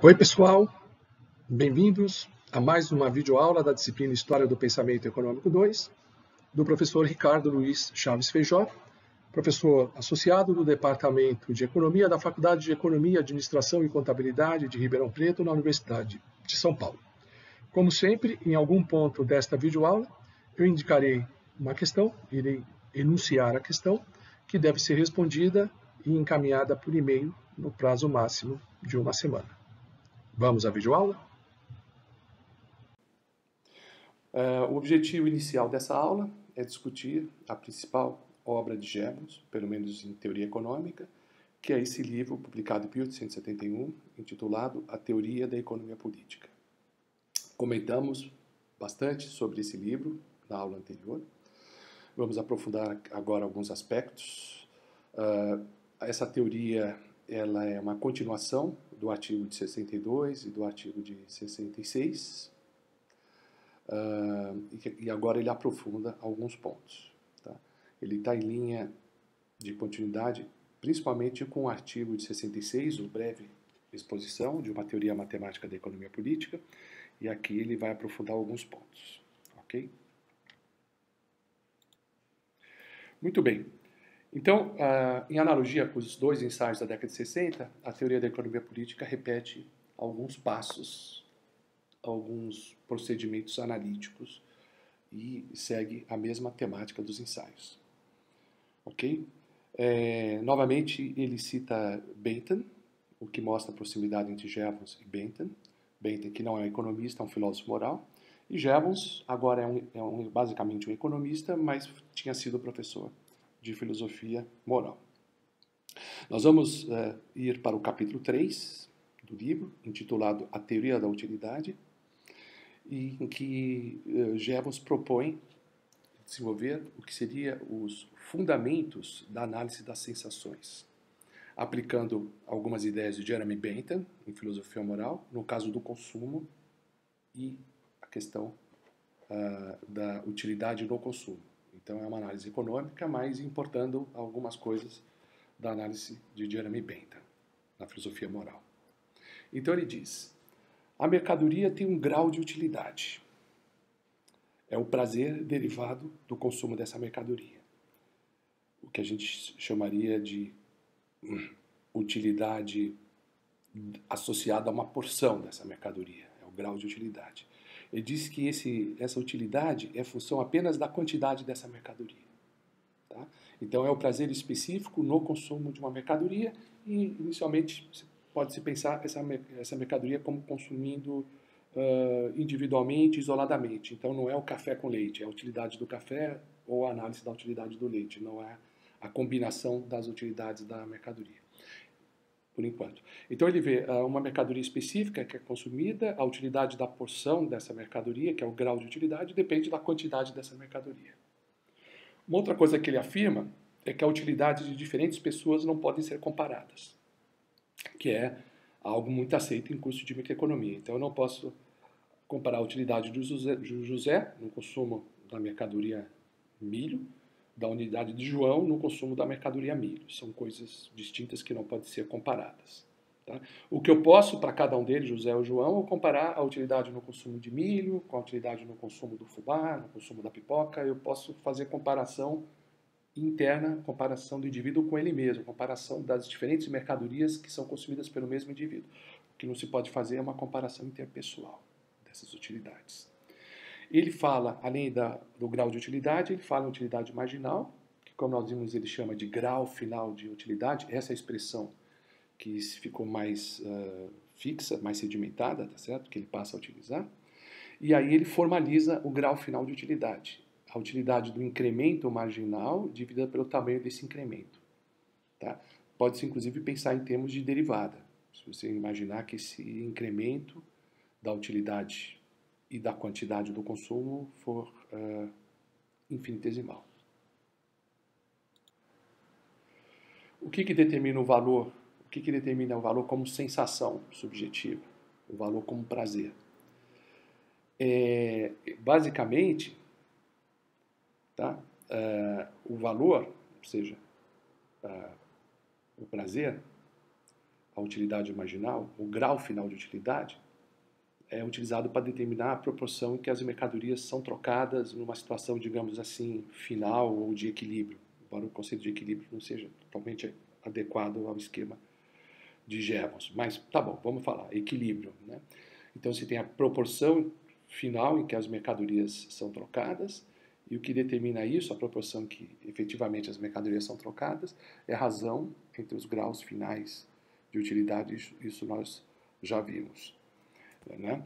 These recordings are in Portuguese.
Oi, pessoal, bem-vindos a mais uma videoaula da disciplina História do Pensamento Econômico 2, do professor Ricardo Luiz Chaves Feijó, professor associado do Departamento de Economia da Faculdade de Economia, Administração e Contabilidade de Ribeirão Preto, na Universidade de São Paulo. Como sempre, em algum ponto desta videoaula, eu indicarei uma questão, irei enunciar a questão, que deve ser respondida e encaminhada por e-mail no prazo máximo de uma semana. Vamos à videoaula? O objetivo inicial dessa aula é discutir a principal obra de Jevons, pelo menos em teoria econômica, que é esse livro publicado em 1871, intitulado A Teoria da Economia Política. Comentamos bastante sobre esse livro na aula anterior. Vamos aprofundar agora alguns aspectos. Essa teoria ela é uma continuação do artigo de 62 e do artigo de 66. E agora ele aprofunda alguns pontos. Tá? Ele está em linha de continuidade, principalmente com o artigo de 66, o breve exposição de uma teoria matemática da economia política, e aqui ele vai aprofundar alguns pontos. Ok? Muito bem. Então, em analogia com os dois ensaios da década de 60, a teoria da economia política repete alguns passos, alguns procedimentos analíticos e segue a mesma temática dos ensaios. Ok? Novamente, ele cita Bentham, o que mostra a proximidade entre Jevons e Bentham. Bentham, que não é um economista, é um filósofo moral. E Jevons, agora basicamente um economista, mas tinha sido professor de filosofia moral. Nós vamos ir para o capítulo 3 do livro, intitulado A Teoria da Utilidade, em que Jevons propõe desenvolver o que seria os fundamentos da análise das sensações, aplicando algumas ideias de Jeremy Bentham em filosofia moral, no caso do consumo e a questão da utilidade no consumo. Então é uma análise econômica, mas importando algumas coisas da análise de Jeremy Bentham na filosofia moral. Então ele diz: a mercadoria tem um grau de utilidade. É o prazer derivado do consumo dessa mercadoria. O que a gente chamaria de utilidade associada a uma porção dessa mercadoria. É o grau de utilidade. Ele diz que essa utilidade é função apenas da quantidade dessa mercadoria. Tá? Então é o prazer específico no consumo de uma mercadoria e, inicialmente, pode-se pensar essa mercadoria como consumindo individualmente, isoladamente. Então não é o café com leite, é a utilidade do café ou a análise da utilidade do leite, não é a combinação das utilidades da mercadoria, por enquanto. Então ele vê uma mercadoria específica que é consumida, a utilidade da porção dessa mercadoria, que é o grau de utilidade, depende da quantidade dessa mercadoria. Uma outra coisa que ele afirma é que a utilidade de diferentes pessoas não podem ser comparadas, que é algo muito aceito em curso de microeconomia. Então eu não posso comparar a utilidade do José no consumo da mercadoria milho, da unidade de João no consumo da mercadoria milho. São coisas distintas que não podem ser comparadas. Tá? O que eu posso para cada um deles, José ou João, é comparar a utilidade no consumo de milho, com a utilidade no consumo do fubá, no consumo da pipoca. Eu posso fazer comparação interna, comparação do indivíduo com ele mesmo, comparação das diferentes mercadorias que são consumidas pelo mesmo indivíduo. O que não se pode fazer é uma comparação interpessoal dessas utilidades. Ele fala, além do grau de utilidade, ele fala em utilidade marginal, que, como nós vimos, ele chama de grau final de utilidade. Essa é a expressão que ficou mais fixa, mais sedimentada, tá certo? Que ele passa a utilizar. E aí ele formaliza o grau final de utilidade. A utilidade do incremento marginal dividida pelo tamanho desse incremento. Tá? Pode-se, inclusive, pensar em termos de derivada. Se você imaginar que esse incremento da utilidade e da quantidade do consumo for infinitesimal. O que determina o valor? O que determina o valor como sensação subjetiva? O valor como prazer? Basicamente, tá? O valor, ou seja, o prazer, a utilidade marginal, o grau final de utilidade, é utilizado para determinar a proporção em que as mercadorias são trocadas numa situação, digamos assim, final ou de equilíbrio, embora o conceito de equilíbrio não seja totalmente adequado ao esquema de Jevons. Mas tá bom, vamos falar, equilíbrio, né? Então você tem a proporção final em que as mercadorias são trocadas, e o que determina isso, a proporção que efetivamente as mercadorias são trocadas, é a razão entre os graus finais de utilidade, isso nós já vimos. Né?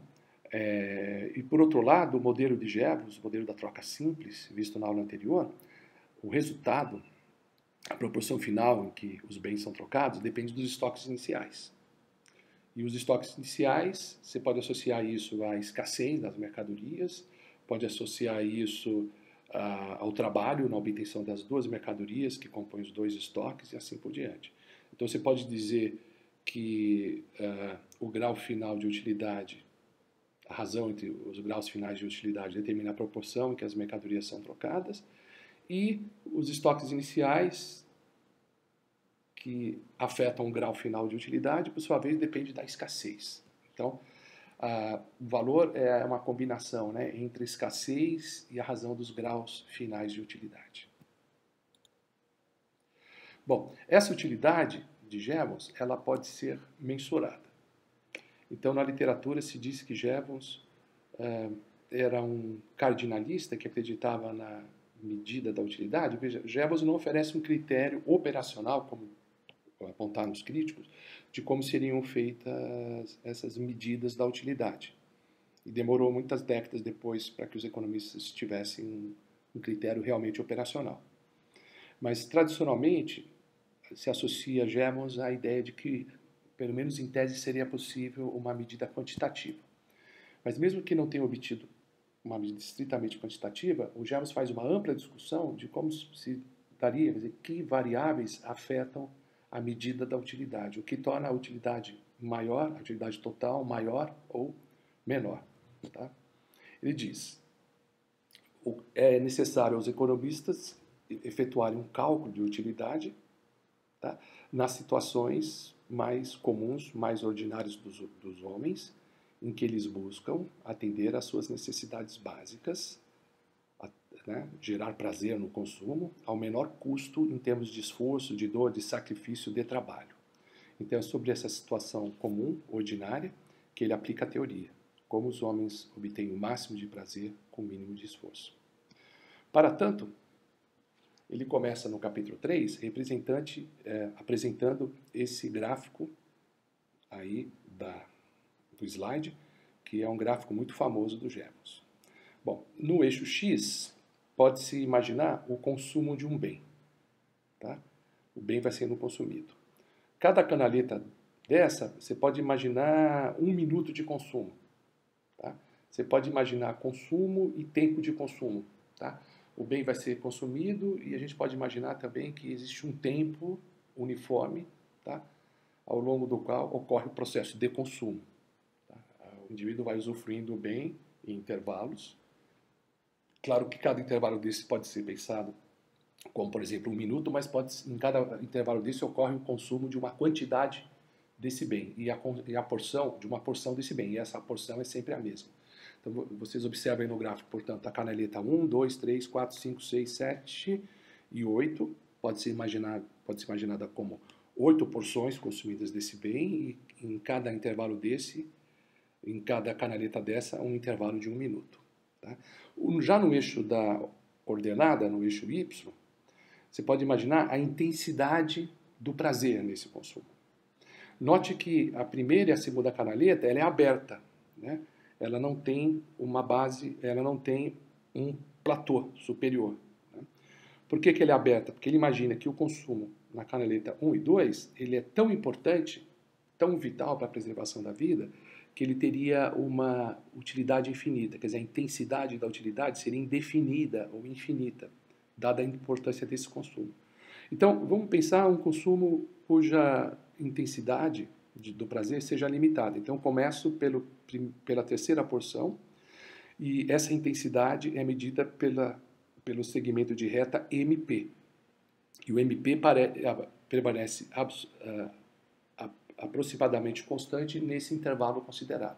E por outro lado, o modelo de Jevons, o modelo da troca simples, visto na aula anterior, o resultado, a proporção final em que os bens são trocados, depende dos estoques iniciais. E os estoques iniciais, você pode associar isso à escassez das mercadorias, pode associar isso ao trabalho na obtenção das duas mercadorias que compõem os dois estoques e assim por diante. Então você pode dizer que o grau final de utilidade, a razão entre os graus finais de utilidade determina a proporção em que as mercadorias são trocadas, e os estoques iniciais, que afetam o grau final de utilidade, por sua vez, depende da escassez. Então, o valor é uma combinação, né, entre a escassez e a razão dos graus finais de utilidade. Bom, essa utilidade de Jevons, ela pode ser mensurada. Então, na literatura se diz que Jevons era um cardinalista que acreditava na medida da utilidade. Veja, Jevons não oferece um critério operacional, como apontaram os críticos, de como seriam feitas essas medidas da utilidade. E demorou muitas décadas depois para que os economistas tivessem um critério realmente operacional. Mas, tradicionalmente, se associa a Jevons à ideia de que, pelo menos em tese, seria possível uma medida quantitativa. Mas mesmo que não tenha obtido uma medida estritamente quantitativa, o Jevons faz uma ampla discussão de como se daria, quer dizer, que variáveis afetam a medida da utilidade, o que torna a utilidade maior, a utilidade total maior ou menor. Tá? Ele diz, é necessário aos economistas efetuarem um cálculo de utilidade, tá, nas situações mais comuns, mais ordinárias dos homens, em que eles buscam atender às suas necessidades básicas, né, gerar prazer no consumo, ao menor custo em termos de esforço, de dor, de sacrifício, de trabalho. Então é sobre essa situação comum, ordinária, que ele aplica a teoria. Como os homens obtêm o máximo de prazer com o mínimo de esforço. Para tanto, ele começa no capítulo 3, apresentando esse gráfico aí do slide, que é um gráfico muito famoso do Jevons. Bom, no eixo X, pode-se imaginar o consumo de um bem. Tá? O bem vai sendo consumido. Cada canaleta dessa, você pode imaginar 1 minuto de consumo. Tá? Você pode imaginar consumo e tempo de consumo. Tá? O bem vai ser consumido e a gente pode imaginar também que existe um tempo uniforme, tá? Ao longo do qual ocorre o processo de consumo. Tá? O indivíduo vai usufruindo do bem em intervalos. Claro que cada intervalo desse pode ser pensado como, por exemplo, 1 minuto, mas em cada intervalo desse ocorre o consumo de uma quantidade desse bem e a porção de uma porção desse bem, e essa porção é sempre a mesma. Então, vocês observam aí no gráfico, portanto, a canaleta 1, 2, 3, 4, 5, 6, 7 e 8 pode ser imaginada como 8 porções consumidas desse bem, e em cada intervalo desse, em cada canaleta dessa, um intervalo de 1 minuto. Tá? Já no eixo da coordenada, no eixo Y, você pode imaginar a intensidade do prazer nesse consumo. Note que a primeira e a segunda canaleta ela é aberta, né? Ela não tem uma base, ela não tem um platô superior. Né? Por que ela é aberta? Porque ele imagina que o consumo na canaleta 1 e 2 ele é tão importante, tão vital para a preservação da vida, que ele teria uma utilidade infinita, quer dizer, a intensidade da utilidade seria indefinida ou infinita, dada a importância desse consumo. Então, vamos pensar um consumo cuja intensidade do prazer seja limitada. Então, começo pela terceira porção, e essa intensidade é medida pelo segmento de reta MP. E o MP permanece aproximadamente constante nesse intervalo considerado.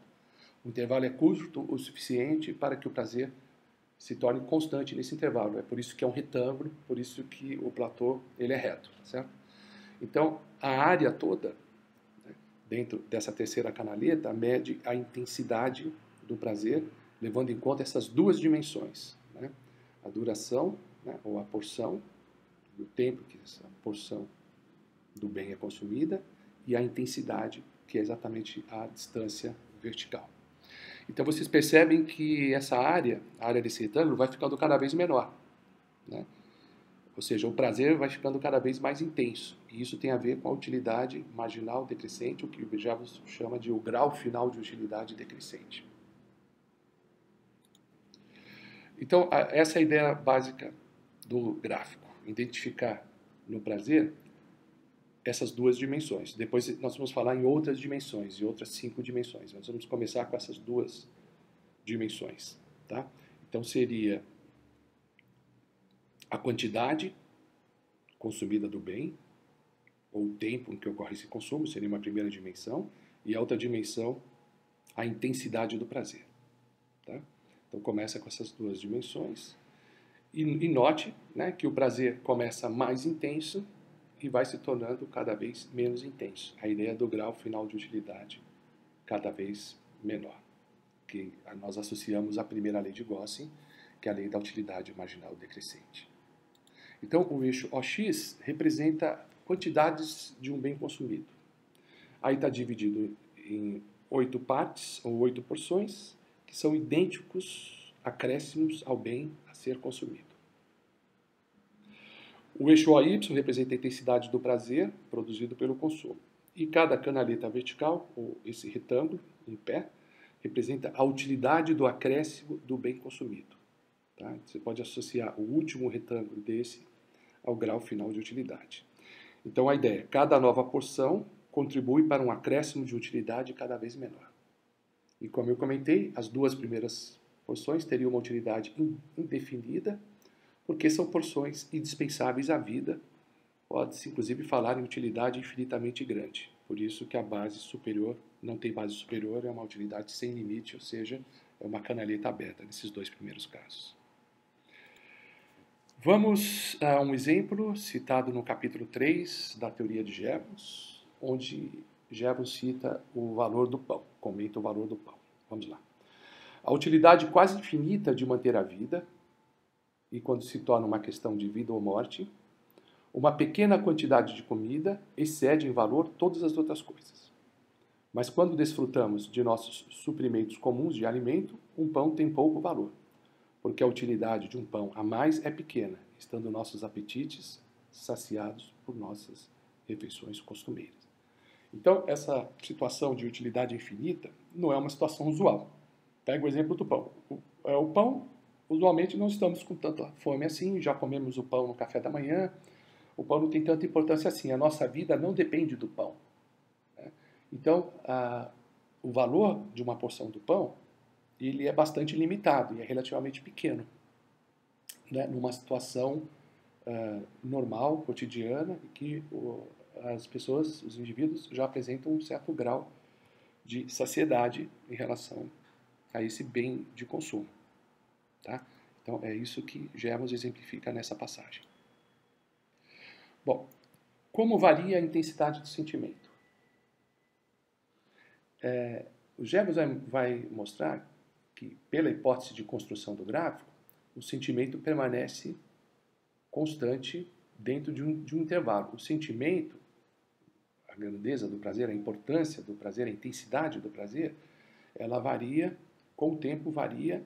O intervalo é curto o suficiente para que o prazer se torne constante nesse intervalo. É por isso que é um retângulo, por isso que o platô ele é reto, certo? Então, a área toda, né, dentro dessa terceira canaleta, mede a intensidade do prazer, levando em conta essas duas dimensões, né? A duração, né, ou a porção, do tempo que essa porção do bem é consumida, e a intensidade, que é exatamente a distância vertical. Então vocês percebem que essa área, a área desse retângulo, vai ficando cada vez menor, né? Ou seja, o prazer vai ficando cada vez mais intenso. E isso tem a ver com a utilidade marginal decrescente, o que o Jevons chama de o grau final de utilidade decrescente. Então, essa é a ideia básica do gráfico. Identificar no prazer essas duas dimensões. Depois nós vamos falar em outras dimensões, em outras 5 dimensões. Nós vamos começar com essas duas dimensões, tá? Então seria a quantidade consumida do bem, ou o tempo em que ocorre esse consumo, seria uma primeira dimensão, e a outra dimensão, a intensidade do prazer, tá? Então começa com essas duas dimensões, e note, né, que o prazer começa mais intenso e vai se tornando cada vez menos intenso. A ideia do grau final de utilidade cada vez menor, que nós associamos à primeira lei de Gaussian, que é a lei da utilidade marginal decrescente. Então, o eixo OX representa quantidades de um bem consumido. Aí está dividido em 8 partes, ou 8 porções, que são idênticos acréscimos ao bem a ser consumido. O eixo OY representa a intensidade do prazer produzido pelo consumo. E cada canaleta vertical, ou esse retângulo em pé, representa a utilidade do acréscimo do bem consumido. Tá? Você pode associar o último retângulo desse ao grau final de utilidade. Então a ideia é: cada nova porção contribui para um acréscimo de utilidade cada vez menor. E como eu comentei, as duas primeiras porções teriam uma utilidade indefinida, porque são porções indispensáveis à vida. Pode-se inclusive falar em utilidade infinitamente grande. Por isso que a base superior não tem base superior, é uma utilidade sem limite, ou seja, é uma canaleta aberta nesses dois primeiros casos. Vamos a um exemplo citado no capítulo 3 da teoria de Jevons, onde Jevons cita o valor do pão, comenta o valor do pão. Vamos lá. A utilidade quase infinita de manter a vida, e quando se torna uma questão de vida ou morte, uma pequena quantidade de comida excede em valor todas as outras coisas. Mas quando desfrutamos de nossos suprimentos comuns de alimento, um pão tem pouco valor, porque a utilidade de um pão a mais é pequena, estando nossos apetites saciados por nossas refeições costumeiras. Então, essa situação de utilidade infinita não é uma situação usual. Pega o exemplo do pão. O pão, usualmente, não estamos com tanta fome assim, já comemos o pão no café da manhã, o pão não tem tanta importância assim, a nossa vida não depende do pão. Então, o valor de uma porção do pão, ele é bastante limitado e é relativamente pequeno, né, numa situação normal, cotidiana, em que as pessoas, os indivíduos, já apresentam um certo grau de saciedade em relação a esse bem de consumo. Tá? Então, é isso que Jevons exemplifica nessa passagem. Bom, como varia a intensidade do sentimento? O Jevons vai mostrar que, pela hipótese de construção do gráfico, o sentimento permanece constante dentro de um intervalo. O sentimento, a grandeza do prazer, a importância do prazer, a intensidade do prazer, ela varia, com o tempo varia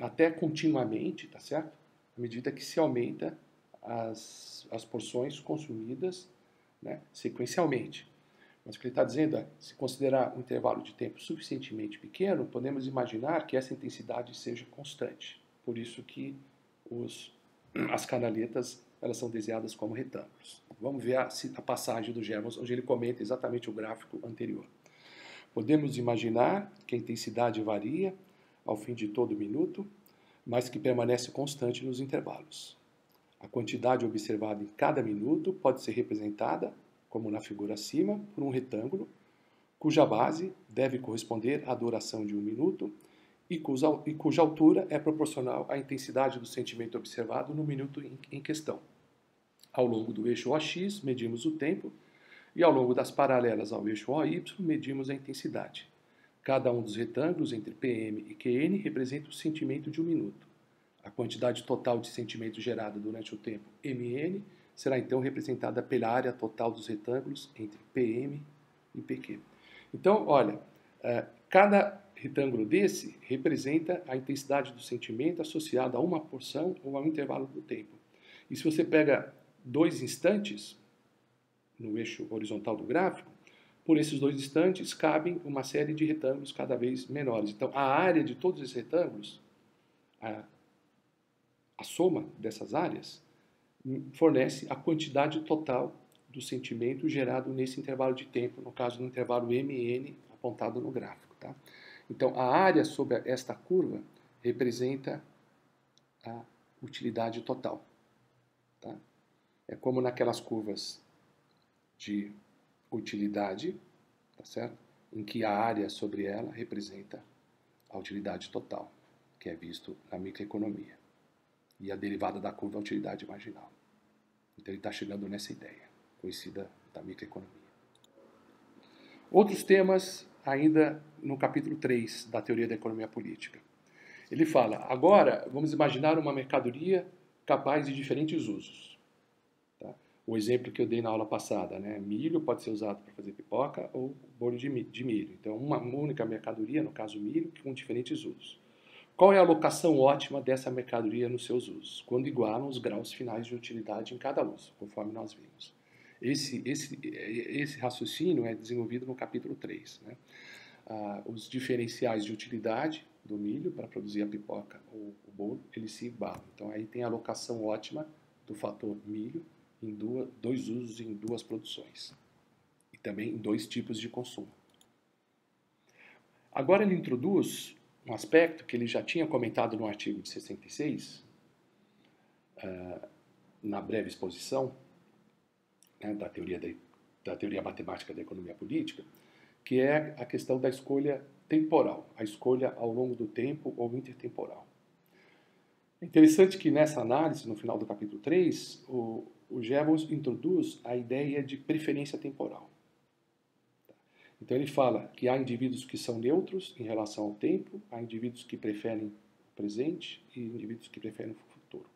até continuamente, tá certo? À medida que se aumenta as porções consumidas, né, sequencialmente. Mas o que ele está dizendo é, se considerar um intervalo de tempo suficientemente pequeno, podemos imaginar que essa intensidade seja constante. Por isso que as canaletas elas são desenhadas como retângulos. Vamos ver a passagem do Jevons, onde ele comenta exatamente o gráfico anterior. Podemos imaginar que a intensidade varia ao fim de todo minuto, mas que permanece constante nos intervalos. A quantidade observada em cada minuto pode ser representada como na figura acima, por um retângulo, cuja base deve corresponder à duração de 1 minuto e cuja altura é proporcional à intensidade do sentimento observado no minuto em questão. Ao longo do eixo OX, medimos o tempo, e ao longo das paralelas ao eixo OY, medimos a intensidade. Cada um dos retângulos entre PM e QN representa o sentimento de 1 minuto. A quantidade total de sentimento gerada durante o tempo MN será então representada pela área total dos retângulos entre PM e PQ. Então, olha, cada retângulo desse representa a intensidade do sentimento associada a uma porção ou a um intervalo do tempo. E se você pega 2 instantes no eixo horizontal do gráfico, por esses 2 instantes cabem uma série de retângulos cada vez menores. Então, a área de todos esses retângulos, a soma dessas áreas, fornece a quantidade total do sentimento gerado nesse intervalo de tempo, no caso do intervalo MN apontado no gráfico. Tá? Então, a área sobre esta curva representa a utilidade total. Tá? É como naquelas curvas de utilidade, tá certo? Em que a área sobre ela representa a utilidade total, que é visto na microeconomia. E a derivada da curva é a utilidade marginal. Então ele está chegando nessa ideia, conhecida da microeconomia. Outros temas ainda no capítulo 3 da teoria da economia política. Ele fala, agora vamos imaginar uma mercadoria capaz de diferentes usos. Tá? O exemplo que eu dei na aula passada, né? Milho pode ser usado para fazer pipoca ou bolo de milho. Então, uma única mercadoria, no caso milho, com diferentes usos. Qual é a alocação ótima dessa mercadoria nos seus usos? Quando igualam os graus finais de utilidade em cada uso, conforme nós vimos. Esse raciocínio é desenvolvido no capítulo 3. Né? Os diferenciais de utilidade do milho para produzir a pipoca ou o bolo, eles se igualam. Então, aí tem a alocação ótima do fator milho em 2 usos em 2 produções. E também em 2 tipos de consumo. Agora ele introduz um aspecto que ele já tinha comentado no artigo de 66, na breve exposição, né, da teoria matemática da economia política, que é a questão da escolha temporal, a escolha ao longo do tempo ou intertemporal. É interessante que nessa análise, no final do capítulo 3, o Jevons introduz a ideia de preferência temporal. Então ele fala que há indivíduos que são neutros em relação ao tempo, há indivíduos que preferem o presente e indivíduos que preferem o futuro.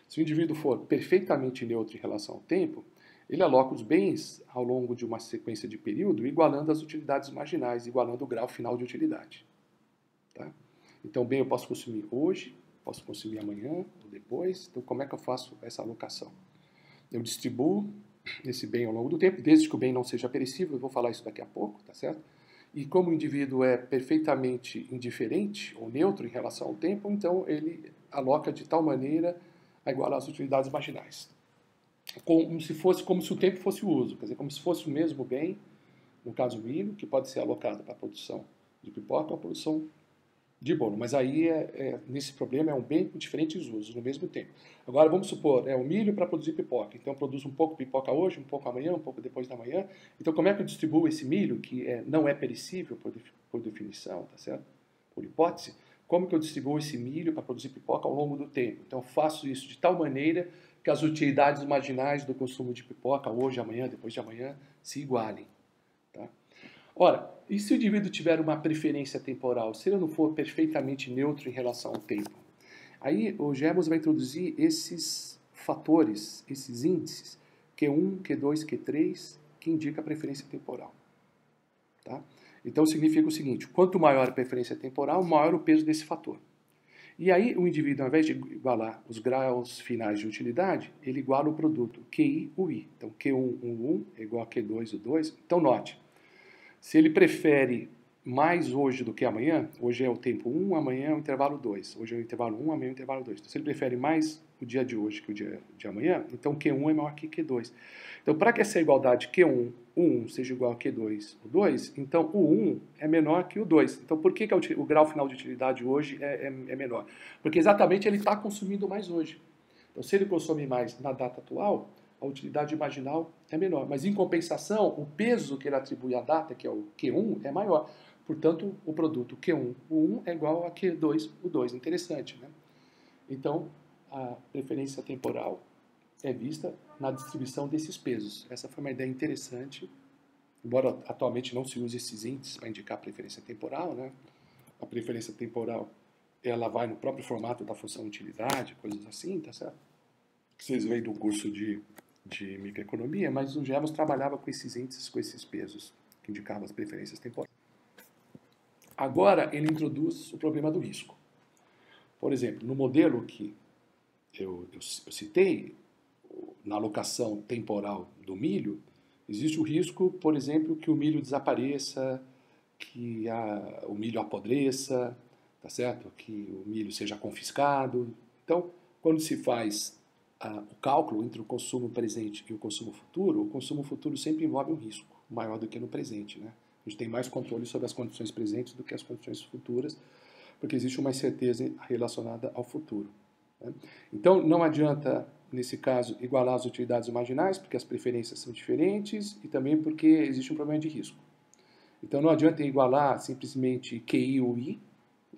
Se o indivíduo for perfeitamente neutro em relação ao tempo, ele aloca os bens ao longo de uma sequência de período, igualando as utilidades marginais, igualando o grau final de utilidade. Tá? Então, bem eu posso consumir hoje, posso consumir amanhã ou depois, então como é que eu faço essa alocação? Eu distribuo esse bem ao longo do tempo, desde que o bem não seja perecível, eu vou falar isso daqui a pouco, tá certo? E como o indivíduo é perfeitamente indiferente ou neutro em relação ao tempo, então ele aloca de tal maneira a igualar as utilidades marginais. Como se o tempo fosse o uso, quer dizer, como se fosse o mesmo bem, no caso o milho, que pode ser alocado para a produção de pipoca ou a produção de bolo. Mas aí, nesse problema, é um bem com diferentes usos no mesmo tempo. Agora, vamos supor, o milho para produzir pipoca. Então, eu produzo um pouco de pipoca hoje, um pouco amanhã, um pouco depois da manhã. Então, como é que eu distribuo esse milho, que não é perecível por definição, tá certo? Por hipótese, como que eu distribuo esse milho para produzir pipoca ao longo do tempo? Então, eu faço isso de tal maneira que as utilidades marginais do consumo de pipoca, hoje, amanhã, depois de amanhã, se igualem. Tá? Ora, e se o indivíduo tiver uma preferência temporal, se ele não for perfeitamente neutro em relação ao tempo? Aí o Jevons vai introduzir esses fatores, esses índices, Q1, Q2, Q3, que indica a preferência temporal. Tá? Então significa o seguinte, quanto maior a preferência temporal, maior o peso desse fator. E aí o indivíduo, ao invés de igualar os graus finais de utilidade, ele iguala o produto QI, UI. Então Q1, 1 é igual a Q2, o 2. Então note, se ele prefere mais hoje do que amanhã, hoje é o tempo 1, amanhã é o intervalo 2. Hoje é o intervalo 1, amanhã é o intervalo 2. Então, se ele prefere mais o dia de hoje que o dia de amanhã, então Q1 é maior que Q2. Então, para que essa igualdade Q1, o 1 seja igual a Q2, o 2, então o 1 é menor que o 2. Então, por que o grau final de utilidade hoje é menor? Porque exatamente ele está consumindo mais hoje. Então, se ele consome mais na data atual, a utilidade marginal é menor. Mas, em compensação, o peso que ele atribui à data, que é o Q1, é maior. Portanto, o produto Q1, o 1 é igual a Q2, o 2. Interessante, né? Então, a preferência temporal é vista na distribuição desses pesos. Essa foi uma ideia interessante, embora atualmente não se use esses índices para indicar a preferência temporal, né? A preferência temporal, ela vai no próprio formato da função utilidade, coisas assim, tá certo? Vocês veem do curso de microeconomia, mas o Gemos trabalhava com esses índices, com esses pesos, que indicavam as preferências temporais. Agora, ele introduz o problema do risco. Por exemplo, no modelo que eu citei, na alocação temporal do milho, existe o risco, por exemplo, que o milho desapareça, que o milho apodreça, tá certo? Que o milho seja confiscado. Então, quando se faz o cálculo entre o consumo presente e o consumo futuro sempre envolve um risco maior do que no presente, né? A gente tem mais controle sobre as condições presentes do que as condições futuras, porque existe uma incerteza relacionada ao futuro, né? Então, não adianta, nesse caso, igualar as utilidades marginais, porque as preferências são diferentes e também porque existe um problema de risco. Então, não adianta igualar simplesmente QI ou I,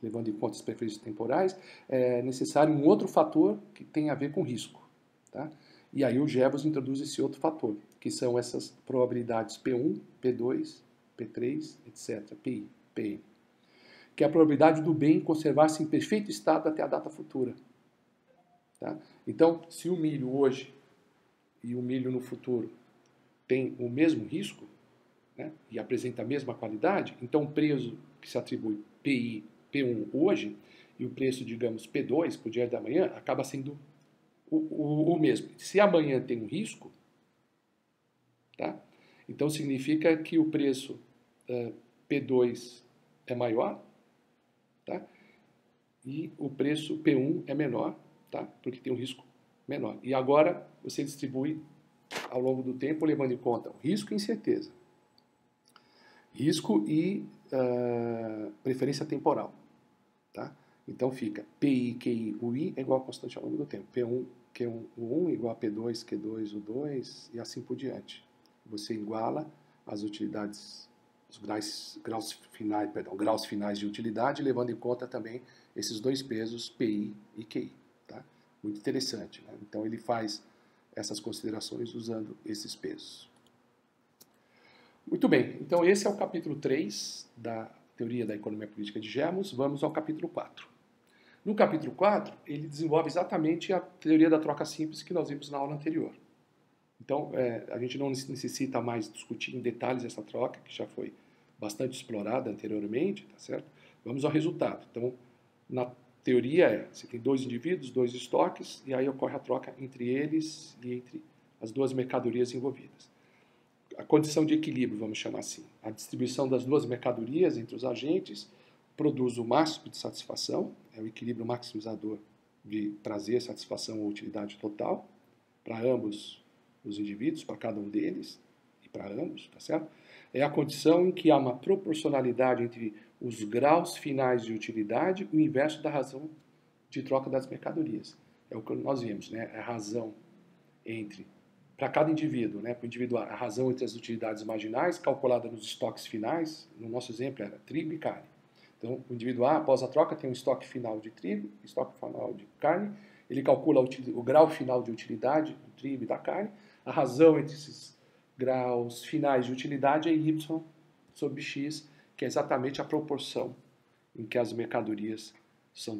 levando em conta as preferências temporais, é necessário um outro fator que tem a ver com risco, tá? E aí o Jevons introduz esse outro fator, que são essas probabilidades P1, P2, P3, etc., PI, PN, que é a probabilidade do bem conservar-se em perfeito estado até a data futura. Tá? Então, se o milho hoje e o milho no futuro tem o mesmo risco, né, e apresenta a mesma qualidade, então o preço que se atribui PI, P1 hoje, e o preço, digamos, P2 para o dia da manhã, acaba sendo o mesmo. Se amanhã tem um risco, tá? Então significa que o preço P2 é maior, tá? E o preço P1 é menor, tá? Porque tem um risco menor. E agora você distribui ao longo do tempo, levando em conta o risco e incerteza. Risco e preferência temporal, tá? Então fica PI, QI, UI é igual a constante ao longo do tempo. P1, Q1, U1 igual a P2, Q2, U2 e assim por diante. Você iguala as utilidades, os graus finais de utilidade, levando em conta também esses dois pesos, PI e QI. Tá? Muito interessante, né? Então ele faz essas considerações usando esses pesos. Muito bem, então esse é o capítulo 3 da Teoria da Economia Política de Jevons. Vamos ao capítulo 4. No capítulo 4, ele desenvolve exatamente a teoria da troca simples que nós vimos na aula anterior. Então, a gente não necessita mais discutir em detalhes essa troca, que já foi bastante explorada anteriormente, tá certo? Vamos ao resultado. Então, na teoria você tem dois indivíduos, dois estoques, e aí ocorre a troca entre eles e entre as duas mercadorias envolvidas. A condição de equilíbrio, vamos chamar assim. A distribuição das duas mercadorias entre os agentes produz o máximo de satisfação, é o equilíbrio maximizador de prazer, satisfação ou utilidade total, para ambos os indivíduos, para cada um deles, e para ambos, tá certo? É a condição em que há uma proporcionalidade entre os graus finais de utilidade e o inverso da razão de troca das mercadorias. É o que nós vimos, né? É a razão entre, para cada indivíduo, né? Para o indivíduo, a razão entre as utilidades marginais, calculada nos estoques finais, no nosso exemplo era trigo e carne. Então, o indivíduo A, após a troca, tem um estoque final de trigo, estoque final de carne, ele calcula o grau final de utilidade do trigo e da carne, a razão entre esses graus finais de utilidade é Y sobre X, que é exatamente a proporção em que as mercadorias são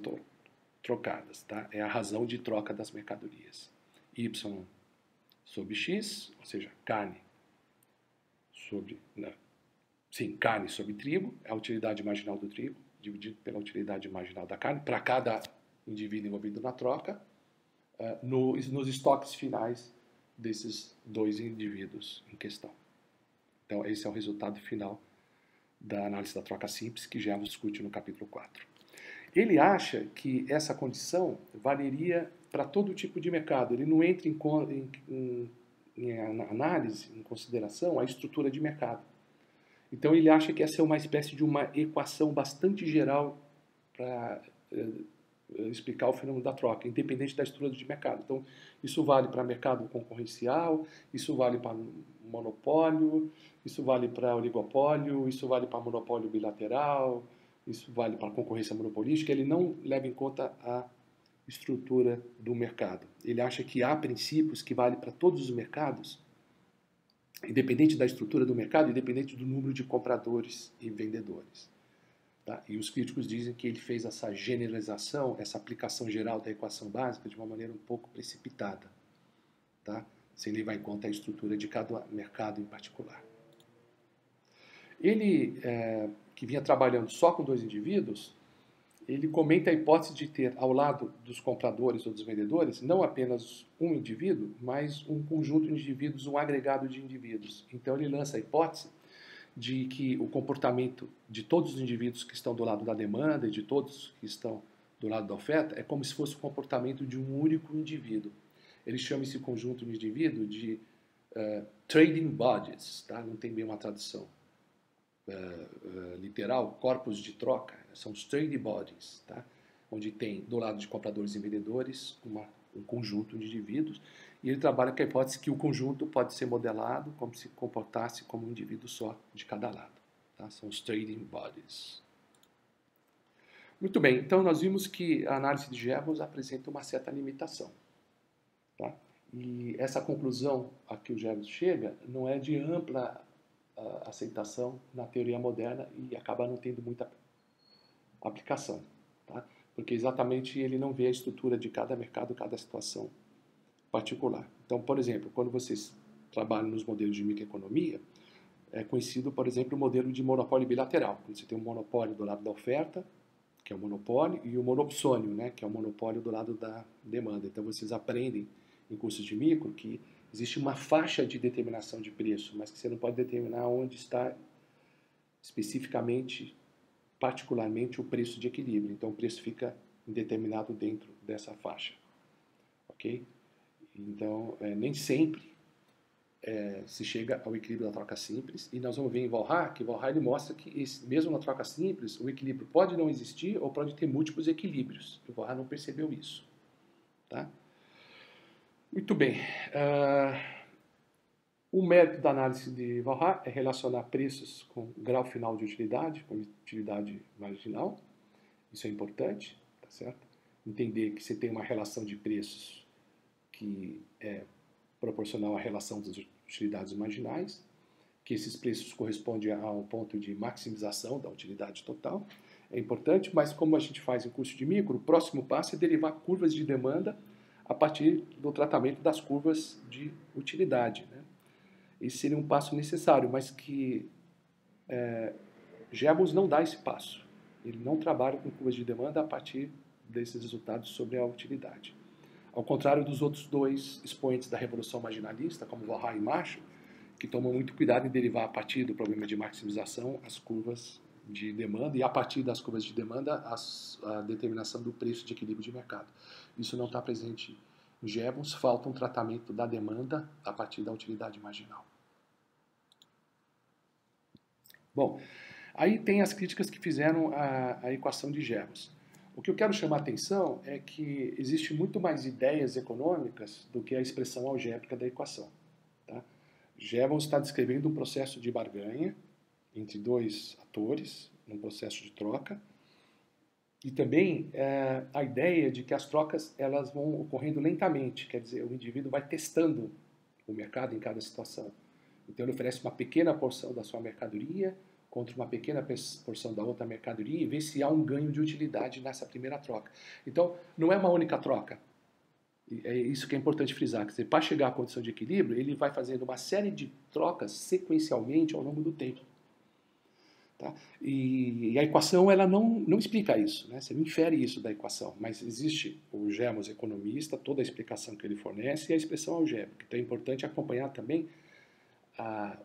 trocadas, tá? É a razão de troca das mercadorias. Y sobre X, ou seja, carne sobre... carne sobre trigo, é a utilidade marginal do trigo, dividido pela utilidade marginal da carne, para cada indivíduo envolvido na troca, nos estoques finais desses dois indivíduos em questão. Então, esse é o resultado final da análise da troca simples, que já discute no capítulo 4. Ele acha que essa condição valeria para todo tipo de mercado. Ele não entra em análise, em consideração, a estrutura de mercado. Então, ele acha que essa é uma espécie de uma equação bastante geral para explicar o fenômeno da troca, independente da estrutura de mercado. Então, isso vale para mercado concorrencial, isso vale para monopólio, isso vale para oligopólio, isso vale para monopólio bilateral, isso vale para concorrência monopolística. Ele não leva em conta a estrutura do mercado. Ele acha que há princípios que valem para todos os mercados, independente da estrutura do mercado, independente do número de compradores e vendedores. Tá? E os críticos dizem que ele fez essa generalização, essa aplicação geral da equação básica de uma maneira um pouco precipitada, tá? Sem levar em conta a estrutura de cada mercado em particular. Ele, que vinha trabalhando só com dois indivíduos, ele comenta a hipótese de ter ao lado dos compradores ou dos vendedores não apenas um indivíduo, mas um conjunto de indivíduos, um agregado de indivíduos. Então ele lança a hipótese de que o comportamento de todos os indivíduos que estão do lado da demanda e de todos que estão do lado da oferta é como se fosse o comportamento de um único indivíduo. Ele chama esse conjunto de indivíduos de trading bodies, tá? Não tem bem uma tradução literal, corpos de troca, são os trading bodies, tá? Onde tem do lado de compradores e vendedores um conjunto de indivíduos, e ele trabalha com a hipótese que o conjunto pode ser modelado como se comportasse como um indivíduo só de cada lado. Tá? São os trading bodies. Muito bem, então nós vimos que a análise de Jevons apresenta uma certa limitação. Tá? E essa conclusão a que o Jevons chega não é de ampla aceitação na teoria moderna e acaba não tendo muita aplicação. Tá? Porque exatamente ele não vê a estrutura de cada mercado, cada situação particular. Então, por exemplo, quando vocês trabalham nos modelos de microeconomia, é conhecido, por exemplo, o modelo de monopólio bilateral. Quando você tem um monopólio do lado da oferta, que é o monopólio, e o monopsônio, né, que é o monopólio do lado da demanda. Então, vocês aprendem em cursos de micro que existe uma faixa de determinação de preço, mas que você não pode determinar onde está especificamente, particularmente, o preço de equilíbrio. Então, o preço fica indeterminado dentro dessa faixa. Ok? Então, nem sempre se chega ao equilíbrio da troca simples, e nós vamos ver em Walras que Walras ele mostra que mesmo na troca simples, o equilíbrio pode não existir ou pode ter múltiplos equilíbrios. O Walras não percebeu isso. Tá? Muito bem. O mérito da análise de Walras é relacionar preços com grau final de utilidade, com utilidade marginal. Isso é importante, tá certo? Entender que você tem uma relação de preços que é proporcional à relação das utilidades marginais, que esses preços correspondem a um ponto de maximização da utilidade total. É importante, mas como a gente faz em curso de micro, o próximo passo é derivar curvas de demanda a partir do tratamento das curvas de utilidade. Né? Esse seria um passo necessário, mas que Jevons não dá esse passo. Ele não trabalha com curvas de demanda a partir desses resultados sobre a utilidade. Ao contrário dos outros dois expoentes da revolução marginalista, como Walras e Marshall, que tomam muito cuidado em derivar a partir do problema de maximização as curvas de demanda e a partir das curvas de demanda a determinação do preço de equilíbrio de mercado. Isso não está presente em Jevons, falta um tratamento da demanda a partir da utilidade marginal. Bom, aí tem as críticas que fizeram a equação de Jevons. O que eu quero chamar a atenção é que existe muito mais ideias econômicas do que a expressão algébrica da equação. Tá? Jevons está descrevendo um processo de barganha entre dois atores, num processo de troca, e também a ideia de que as trocas elas vão ocorrendo lentamente, quer dizer, o indivíduo vai testando o mercado em cada situação. Então ele oferece uma pequena porção da sua mercadoria contra uma pequena porção da outra mercadoria e ver se há um ganho de utilidade nessa primeira troca. Então, não é uma única troca. É isso que é importante frisar. Quer dizer, para chegar à condição de equilíbrio, ele vai fazendo uma série de trocas sequencialmente ao longo do tempo. Tá? E a equação ela não explica isso. Né? Você não infere isso da equação. Mas existe o Jevons economista, toda a explicação que ele fornece e a expressão algébrica. Então é importante acompanhar também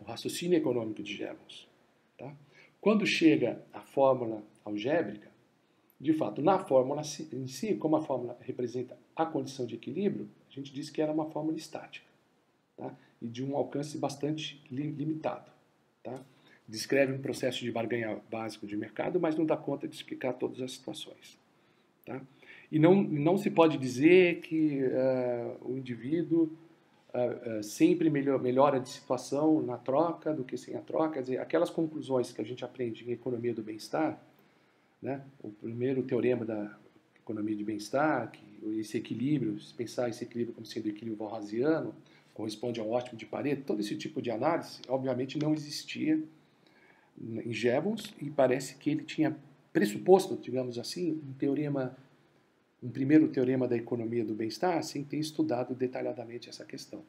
o raciocínio econômico de Jevons. Tá? Quando chega a fórmula algébrica, de fato, na fórmula em si, como a fórmula representa a condição de equilíbrio, a gente diz que ela é uma fórmula estática, tá? E de um alcance bastante limitado. Tá? Descreve um processo de barganha básico de mercado, mas não dá conta de explicar todas as situações. Tá? E não se pode dizer que o indivíduo sempre melhora de situação na troca do que sem a troca. Quer dizer, aquelas conclusões que a gente aprende em economia do bem-estar, né? O primeiro teorema da economia de bem-estar, que esse equilíbrio, se pensar esse equilíbrio como sendo equilíbrio walrasiano, corresponde ao ótimo de Pareto, todo esse tipo de análise, obviamente, não existia em Jevons, e parece que ele tinha pressuposto, digamos assim, um primeiro teorema da economia do bem-estar, sem ter estudado detalhadamente essa questão.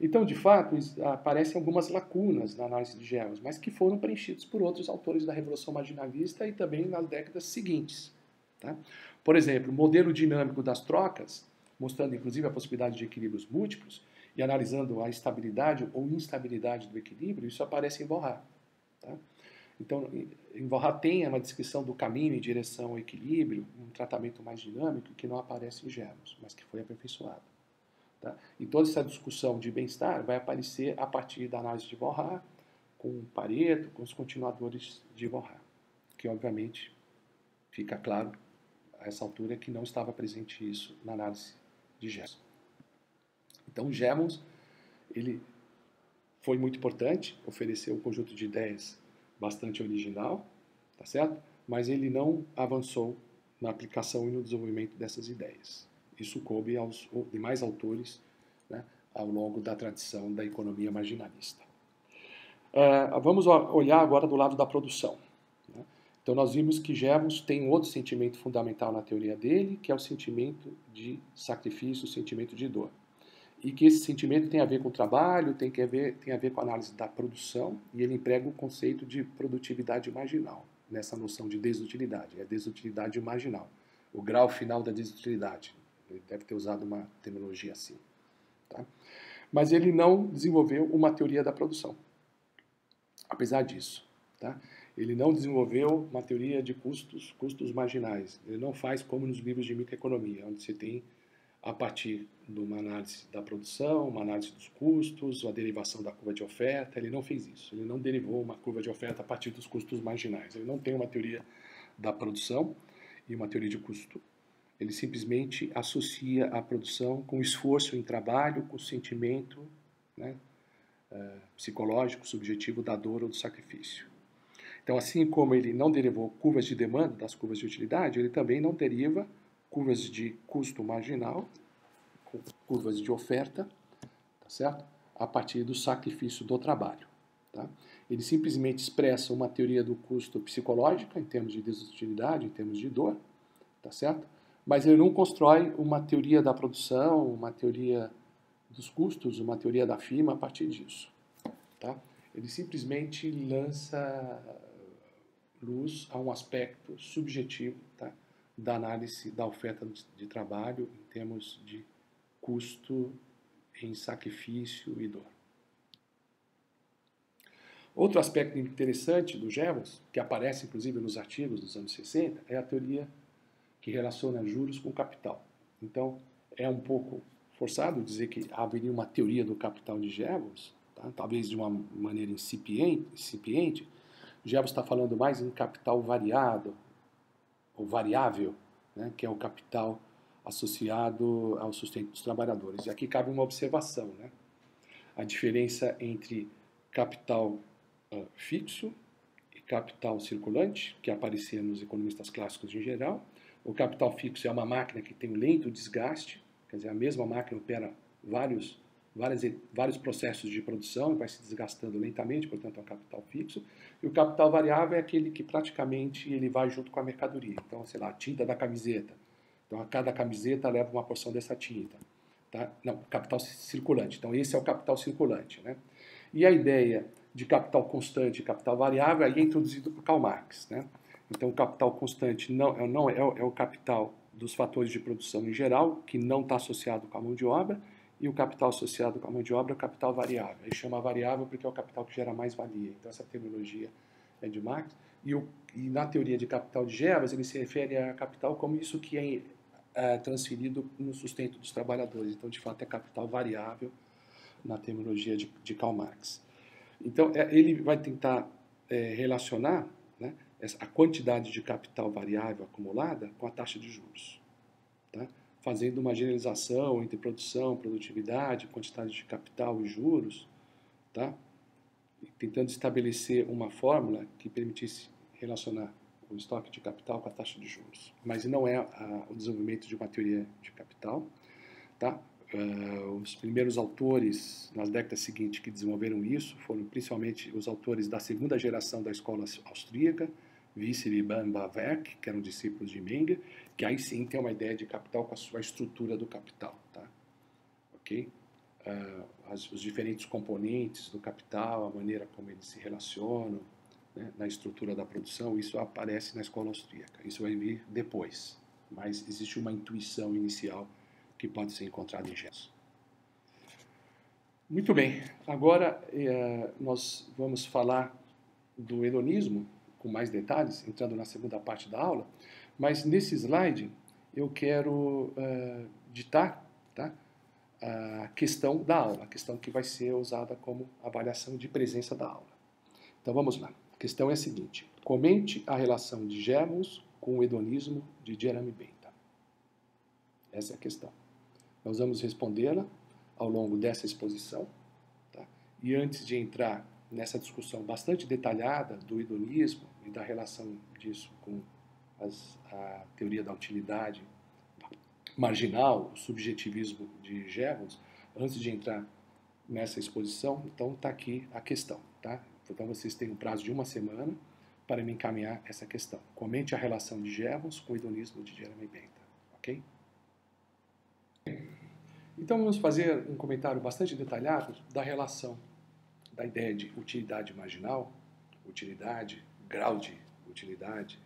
Então, de fato, aparecem algumas lacunas na análise de Jevons, mas que foram preenchidos por outros autores da Revolução Marginalista e também nas décadas seguintes. Tá? Por exemplo, o modelo dinâmico das trocas, mostrando inclusive a possibilidade de equilíbrios múltiplos e analisando a estabilidade ou instabilidade do equilíbrio, isso aparece em Borra. Tá? Então, em Borra tem uma descrição do caminho em direção ao equilíbrio, um tratamento mais dinâmico que não aparece em Jevons, mas que foi aperfeiçoado. Tá? E toda essa discussão de bem-estar vai aparecer a partir da análise de Borra, com Pareto, com os continuadores de Borra, que obviamente fica claro a essa altura que não estava presente isso na análise de Jevons. Então, Jevons, ele foi muito importante, ofereceu um conjunto de ideias bastante original, tá certo? Mas ele não avançou na aplicação e no desenvolvimento dessas ideias. Isso coube aos demais autores, né, ao longo da tradição da economia marginalista. Vamos olhar agora do lado da produção. Né? Então, nós vimos que Jevons tem um outro sentimento fundamental na teoria dele, que é o sentimento de sacrifício, o sentimento de dor. E que esse sentimento tem a ver com o trabalho, tem a ver com a análise da produção, e ele emprega o conceito de produtividade marginal, nessa noção de desutilidade, é desutilidade marginal, o grau final da desutilidade. Ele deve ter usado uma terminologia assim. Tá? Mas ele não desenvolveu uma teoria da produção, apesar disso. Tá? Ele não desenvolveu uma teoria de custos marginais. Ele não faz como nos livros de microeconomia, onde você tem, a partir de uma análise da produção, uma análise dos custos, a derivação da curva de oferta. Ele não fez isso. Ele não derivou uma curva de oferta a partir dos custos marginais. Ele não tem uma teoria da produção e uma teoria de custo. Ele simplesmente associa a produção com o esforço em trabalho, com o sentimento, né, psicológico, subjetivo da dor ou do sacrifício. Então, assim como ele não derivou curvas de demanda das curvas de utilidade, ele também não deriva curvas de custo marginal, curvas de oferta, tá certo? A partir do sacrifício do trabalho. Tá? Ele simplesmente expressa uma teoria do custo psicológica, em termos de desutilidade, em termos de dor, tá certo? Mas ele não constrói uma teoria da produção, uma teoria dos custos, uma teoria da firma a partir disso. Tá? Ele simplesmente lança luz a um aspecto subjetivo, tá, da análise da oferta de trabalho em termos de custo em sacrifício e dor. Outro aspecto interessante do Jevons, que aparece inclusive nos artigos dos anos 60, é a teoria que relaciona juros com capital. Então, é um pouco forçado dizer que haveria uma teoria do capital de Jevons, tá? Talvez de uma maneira incipiente. Jevons está falando mais em capital variado, ou variável, né? Que é o capital associado ao sustento dos trabalhadores. E aqui cabe uma observação, né? A diferença entre capital fixo e capital circulante, que aparecia nos economistas clássicos em geral. O capital fixo é uma máquina que tem um lento desgaste, quer dizer, a mesma máquina opera vários processos de produção, vai se desgastando lentamente, portanto é um capital fixo. E o capital variável é aquele que praticamente ele vai junto com a mercadoria. Então, sei lá, a tinta da camiseta. Então, a cada camiseta leva uma porção dessa tinta. Tá? Não, capital circulante. Então, esse é o capital circulante. Né? E a ideia de capital constante e capital variável aí é introduzido por Karl Marx. Né? Então, o capital constante é o capital dos fatores de produção em geral, que não está associado com a mão de obra, e o capital associado com a mão de obra é o capital variável. Ele chama variável porque é o capital que gera mais valia. Então, essa terminologia é de Marx. E na teoria de capital de Jevons, ele se refere a capital como isso que é transferido no sustento dos trabalhadores. Então, de fato, é capital variável na terminologia de Karl Marx. Então, ele vai tentar relacionar, né, a quantidade de capital variável acumulada com a taxa de juros. tá? Fazendo uma generalização entre produção, produtividade, quantidade de capital e juros, tá? Tentando estabelecer uma fórmula que permitisse relacionar o estoque de capital com a taxa de juros. Mas não é o desenvolvimento de uma teoria de capital. Tá? Os primeiros autores nas décadas seguintes que desenvolveram isso foram principalmente os autores da segunda geração da escola austríaca, Visser e Bamberg, que eram discípulos de Menger, que aí sim tem uma ideia de capital com a sua estrutura do capital. Tá? Ok? Os diferentes componentes do capital, a maneira como eles se relacionam, né, na estrutura da produção, isso aparece na escola austríaca. Isso vai vir depois, mas existe uma intuição inicial que pode ser encontrada em Jevons. Muito bem, agora nós vamos falar do hedonismo com mais detalhes, entrando na segunda parte da aula, mas nesse slide eu quero ditar, tá, a questão da aula, a questão que vai ser usada como avaliação de presença da aula. Então vamos lá. A questão é a seguinte: comente a relação de Jevons com o hedonismo de Jeremy Bentham. Essa é a questão. Nós vamos respondê-la ao longo dessa exposição. Tá? E antes de entrar nessa discussão bastante detalhada do hedonismo e da relação disso com a teoria da utilidade marginal, o subjetivismo de Jevons, antes de entrar nessa exposição, então está aqui a questão. Tá? Então vocês têm um prazo de uma semana para me encaminhar essa questão. Comente a relação de Jevons com o hedonismo de Jeremy Bentham. Ok? Então vamos fazer um comentário bastante detalhado da relação da ideia de utilidade marginal, utilidade, grau de utilidade,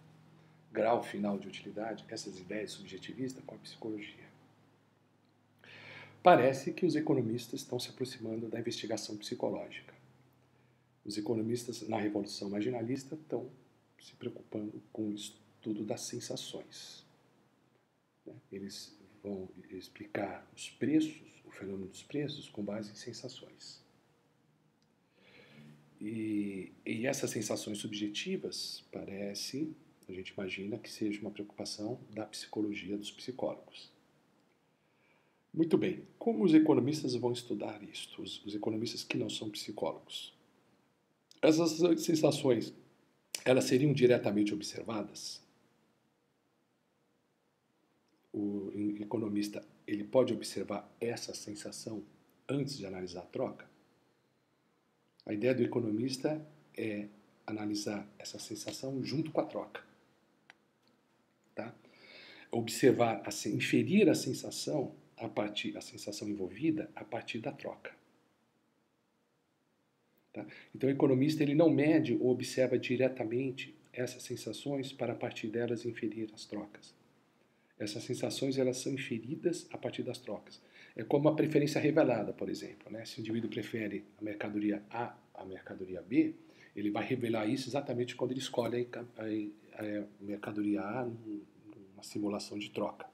grau final de utilidade, essas ideias subjetivistas com a psicologia. Parece que os economistas estão se aproximando da investigação psicológica. Os economistas na Revolução Marginalista estão se preocupando com o estudo das sensações. Eles vão explicar os preços, o fenômeno dos preços, com base em sensações. E essas sensações subjetivas, a gente imagina que seja uma preocupação da psicologia dos psicólogos. Muito bem, como os economistas vão estudar isto? Os economistas que não são psicólogos. Essas sensações, elas seriam diretamente observadas? O economista, ele pode observar essa sensação antes de analisar a troca? A ideia do economista é analisar essa sensação junto com a troca. Tá? Observar, inferir a sensação envolvida a partir da troca. Tá? Então o economista ele não mede ou observa diretamente essas sensações para a partir delas inferir as trocas. Essas sensações elas são inferidas a partir das trocas. É como a preferência revelada, por exemplo. Né? Se o indivíduo prefere a mercadoria A à mercadoria B, ele vai revelar isso exatamente quando ele escolhe a mercadoria A numa simulação de troca,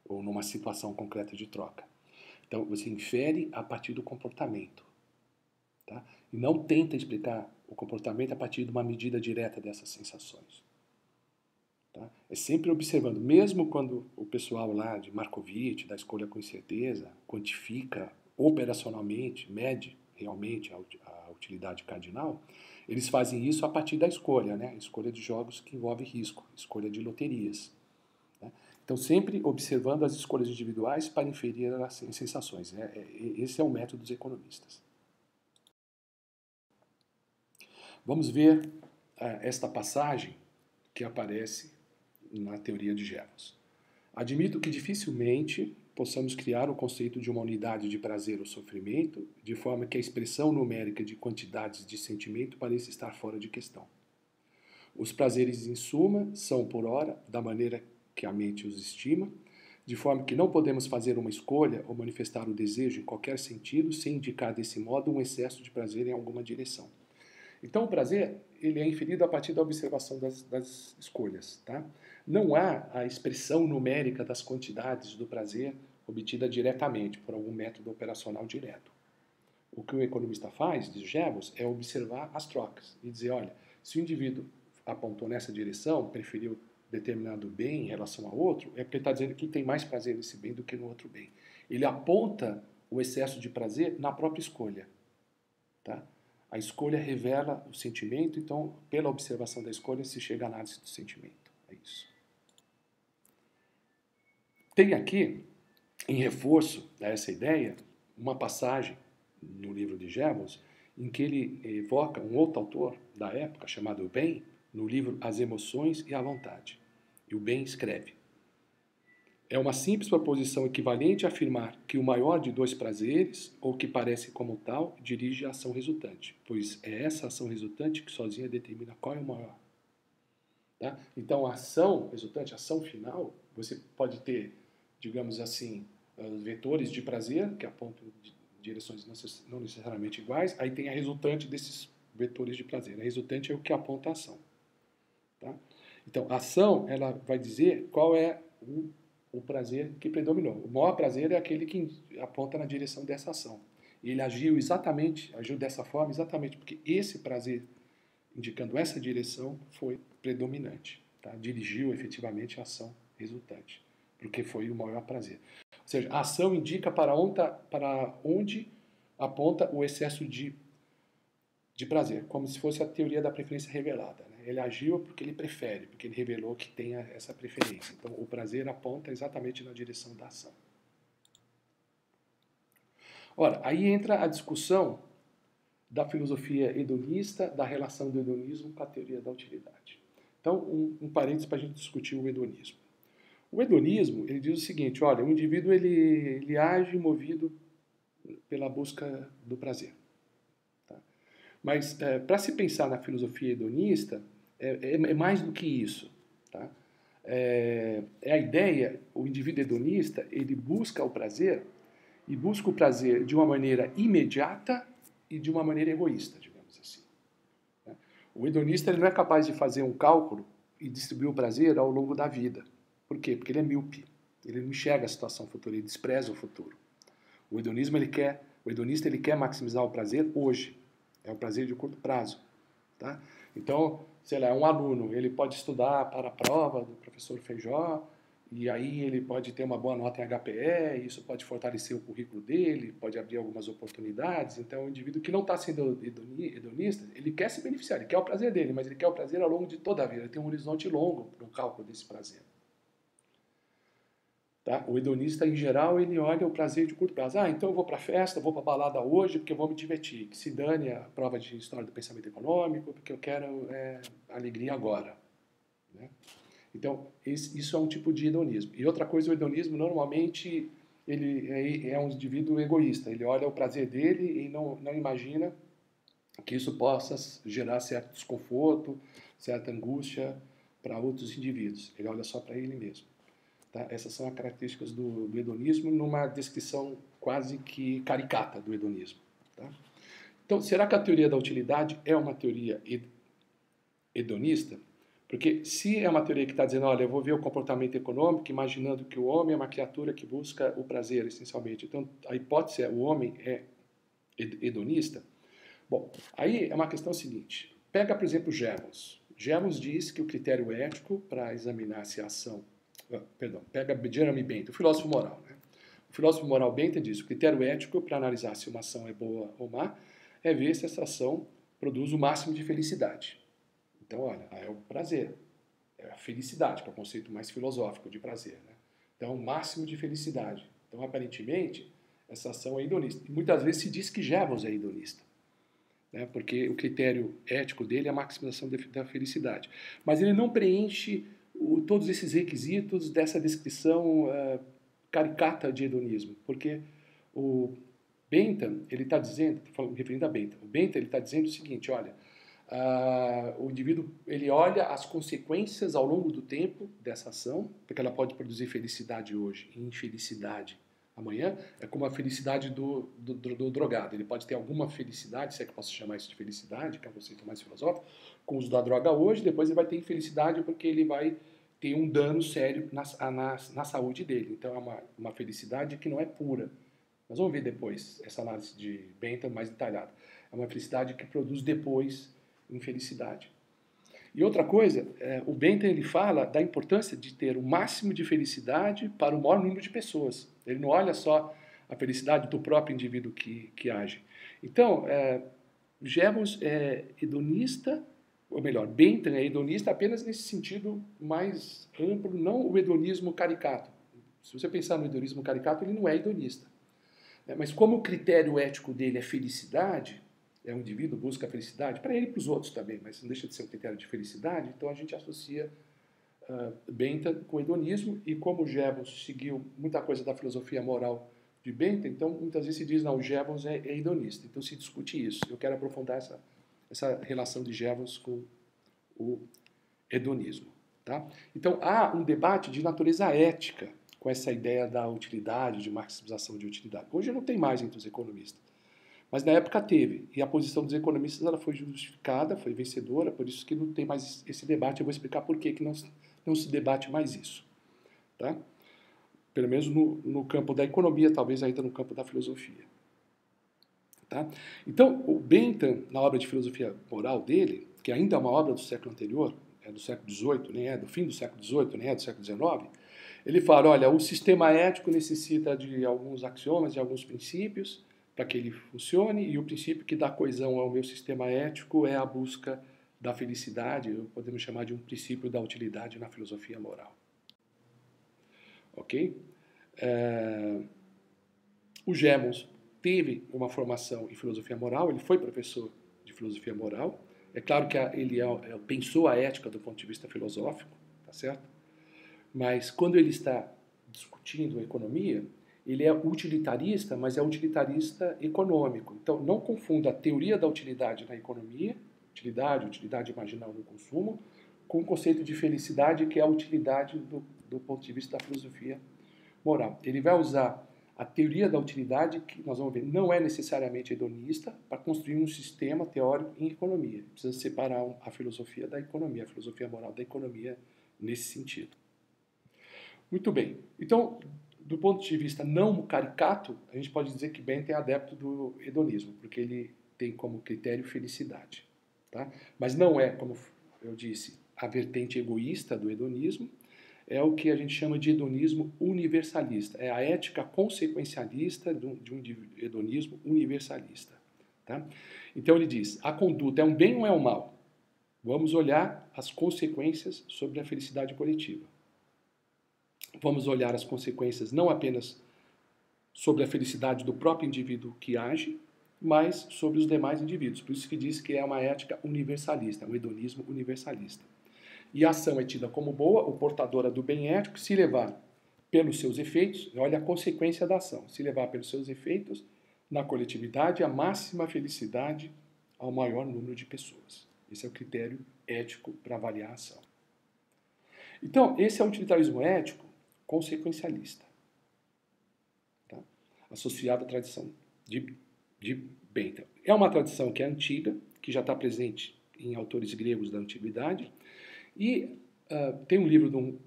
ou numa situação concreta de troca. Então, você infere a partir do comportamento. Tá? E não tenta explicar o comportamento a partir de uma medida direta dessas sensações. Tá? É sempre observando, mesmo quando o pessoal lá de Markovitch, da escolha com incerteza, quantifica operacionalmente, mede realmente a utilidade cardinal, eles fazem isso a partir da escolha, né? Escolha de jogos que envolve risco, escolha de loterias. Né? Então, sempre observando as escolhas individuais para inferir as sensações. Esse é o método dos economistas. Vamos ver esta passagem que aparece na teoria de Jevons. Admito que dificilmente possamos criar o conceito de uma unidade de prazer ou sofrimento de forma que a expressão numérica de quantidades de sentimento pareça estar fora de questão. Os prazeres, em suma, são por hora da maneira que a mente os estima, de forma que não podemos fazer uma escolha ou manifestar o desejo em qualquer sentido sem indicar desse modo um excesso de prazer em alguma direção. Então, o prazer ele é inferido a partir da observação das escolhas. Tá? Não há a expressão numérica das quantidades do prazer obtida diretamente, por algum método operacional direto. O que o economista faz, diz Jevons, é observar as trocas e dizer, olha, se o indivíduo apontou nessa direção, preferiu determinado bem em relação a outro, é porque ele está dizendo que tem mais prazer nesse bem do que no outro bem. Ele aponta o excesso de prazer na própria escolha. Tá? A escolha revela o sentimento, então, pela observação da escolha, se chega à análise do sentimento. É isso. Tem aqui, em reforço a essa ideia, uma passagem no livro de Jevons, em que ele evoca um outro autor da época, chamado Ben, no livro As Emoções e a Vontade. E o Ben escreve: é uma simples proposição equivalente a afirmar que o maior de dois prazeres, ou que parece como tal, dirige a ação resultante, pois é essa ação resultante que sozinha determina qual é o maior. Tá? Então, a ação resultante, a ação final, você pode ter, digamos assim, vetores de prazer, que apontam direções não necessariamente iguais, aí tem a resultante desses vetores de prazer. A resultante é o que aponta a ação. Tá? Então, a ação, ela vai dizer qual é o prazer que predominou. O maior prazer é aquele que aponta na direção dessa ação. E ele agiu dessa forma exatamente porque esse prazer, indicando essa direção, foi predominante. Tá? Dirigiu efetivamente a ação resultante, porque foi o maior prazer. Ou seja, a ação indica para onde aponta o excesso de prazer, como se fosse a teoria da preferência revelada. Né? Ele agiu porque ele prefere, porque ele revelou que tem essa preferência. Então, o prazer aponta exatamente na direção da ação. Ora, aí entra a discussão da filosofia hedonista, da relação do hedonismo com a teoria da utilidade. Então, um parênteses para a gente discutir o hedonismo. O hedonismo, ele diz o seguinte, olha, o indivíduo ele age movido pela busca do prazer. Tá? Mas, para se pensar na filosofia hedonista, é mais do que isso. Tá? É a ideia, o indivíduo hedonista, ele busca o prazer, e busca o prazer de uma maneira imediata e de uma maneira egoísta, digamos assim. O hedonista ele não é capaz de fazer um cálculo e distribuir o prazer ao longo da vida. Por quê? Porque ele é míope. Ele não enxerga a situação futura, ele despreza o futuro. O hedonista ele quer maximizar o prazer hoje. É o prazer de curto prazo. Tá? Então, sei lá, um aluno, ele pode estudar para a prova do professor Feijó, e aí ele pode ter uma boa nota em HPE, isso pode fortalecer o currículo dele, pode abrir algumas oportunidades. Então, o indivíduo que não está sendo hedonista, ele quer se beneficiar, ele quer o prazer dele, mas ele quer o prazer ao longo de toda a vida. Ele tem um horizonte longo no cálculo desse prazer. Tá? O hedonista, em geral, ele olha o prazer de curto prazo. Ah, então eu vou para a festa, vou para a balada hoje porque eu vou me divertir. Que se dane a prova de história do pensamento econômico, porque eu quero alegria agora. Né? Então, isso é um tipo de hedonismo. E outra coisa, o hedonismo, normalmente, ele é um indivíduo egoísta. Ele olha o prazer dele e não imagina que isso possa gerar certo desconforto, certa angústia para outros indivíduos. Ele olha só para ele mesmo. Tá? Essas são as características do hedonismo numa descrição quase que caricata do hedonismo. Tá? Então, será que a teoria da utilidade é uma teoria hedonista? Porque se é uma teoria que está dizendo, olha, eu vou ver o comportamento econômico imaginando que o homem é uma criatura que busca o prazer, essencialmente. Então, a hipótese é o homem é hedonista. Bom, aí é uma questão seguinte. Pega, por exemplo, Jevons. Jevons diz que o critério ético para examinar se a ação... pega Jeremy Bentham, o filósofo moral. Né? O filósofo moral Bentham diz que o critério ético para analisar se uma ação é boa ou má é ver se essa ação produz o máximo de felicidade. Então, olha, é o prazer, é a felicidade, que é o conceito mais filosófico de prazer. Né? Então, o máximo de felicidade. Então, aparentemente, essa ação é hedonista. E muitas vezes se diz que Jevons é hedonista, né? Porque o critério ético dele é a maximização da felicidade. Mas ele não preenche todos esses requisitos dessa descrição caricata de hedonismo, porque o Bentham, ele está dizendo, referindo a Bentham, o Bentham ele está dizendo o seguinte, olha, o indivíduo ele olha as consequências ao longo do tempo dessa ação, porque ela pode produzir felicidade hoje e infelicidade amanhã. É como a felicidade do drogado. Ele pode ter alguma felicidade, se é que eu posso chamar isso de felicidade, que é um conceito mais filosófico, com o uso da droga hoje, depois ele vai ter infelicidade porque ele vai ter um dano sério na saúde dele. Então é uma felicidade que não é pura. Nós vamos ver depois essa análise de Bentham mais detalhada. É uma felicidade que produz depois infelicidade. E outra coisa, o Bentham ele fala da importância de ter o máximo de felicidade para o maior número de pessoas. Ele não olha só a felicidade do próprio indivíduo que age. Então, Jevons é hedonista, ou melhor, Bentham é hedonista apenas nesse sentido mais amplo, não o hedonismo caricato. Se você pensar no hedonismo caricato, ele não é hedonista. Mas como o critério ético dele é felicidade, um indivíduo busca a felicidade, para ele e para os outros também, mas não deixa de ser um critério de felicidade, então a gente associa Bentham com o hedonismo, e como Jevons seguiu muita coisa da filosofia moral de Bentham, então muitas vezes se diz, não, o Jevons é hedonista, então se discute isso. Eu quero aprofundar essa relação de Jevons com o hedonismo. Tá? Então há um debate de natureza ética com essa ideia da utilidade, de maximização de utilidade. Hoje não tem mais entre os economistas, mas na época teve, e a posição dos economistas ela foi justificada, foi vencedora, por isso que não tem mais esse debate. Eu vou explicar por que não se debate mais isso. Tá? Pelo menos no campo da economia, talvez ainda no campo da filosofia. Tá? Então, o Bentham, na obra de filosofia moral dele, que ainda é uma obra do século anterior, é do século XVIII, nem é do fim do século XVIII, nem é do século XIX, ele fala, olha, o sistema ético necessita de alguns axiomas, de alguns princípios, para que ele funcione, e o princípio que dá coesão ao meu sistema ético é a busca da felicidade, podemos chamar de um princípio da utilidade na filosofia moral. Ok? O Jevons teve uma formação em filosofia moral, ele foi professor de filosofia moral. É claro que ele pensou a ética do ponto de vista filosófico, tá certo? Mas quando ele está discutindo a economia, ele é utilitarista, mas é utilitarista econômico. Então, não confunda a teoria da utilidade na economia, utilidade marginal no consumo, com o conceito de felicidade, que é a utilidade do ponto de vista da filosofia moral. Ele vai usar a teoria da utilidade, que nós vamos ver, não é necessariamente hedonista, para construir um sistema teórico em economia. Precisa separar a filosofia da economia, a filosofia moral da economia nesse sentido. Muito bem. Então, do ponto de vista não caricato, a gente pode dizer que Bentham é adepto do hedonismo, porque ele tem como critério felicidade. Tá? Mas não é, como eu disse, a vertente egoísta do hedonismo, é o que a gente chama de hedonismo universalista. É a ética consequencialista de um hedonismo universalista. Tá? Então ele diz, a conduta é um bem ou é um mal? Vamos olhar as consequências sobre a felicidade coletiva. Vamos olhar as consequências não apenas sobre a felicidade do próprio indivíduo que age, mas sobre os demais indivíduos. Por isso que diz que é uma ética universalista, um hedonismo universalista. E a ação é tida como boa ou portadora do bem ético se levar pelos seus efeitos, olha a consequência da ação, se levar pelos seus efeitos na coletividade a máxima felicidade ao maior número de pessoas. Esse é o critério ético para avaliar a ação. Então, esse é o utilitarismo ético consequencialista, tá? Associado à tradição de Bentham. É uma tradição que é antiga, que já está presente em autores gregos da antiguidade, e tem um livro de um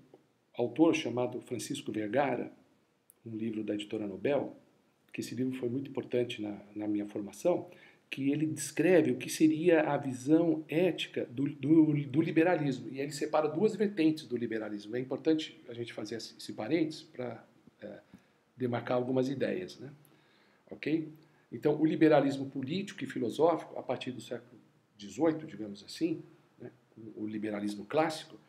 autor chamado Francisco Vergara, um livro da editora Nobel, que esse livro foi muito importante na minha formação, que ele descreve o que seria a visão ética do liberalismo. E ele separa duas vertentes do liberalismo. É importante a gente fazer esse parênteses para demarcar algumas ideias. Né? Ok? Então, o liberalismo político e filosófico, a partir do século XVIII, digamos assim, né, o liberalismo clássico,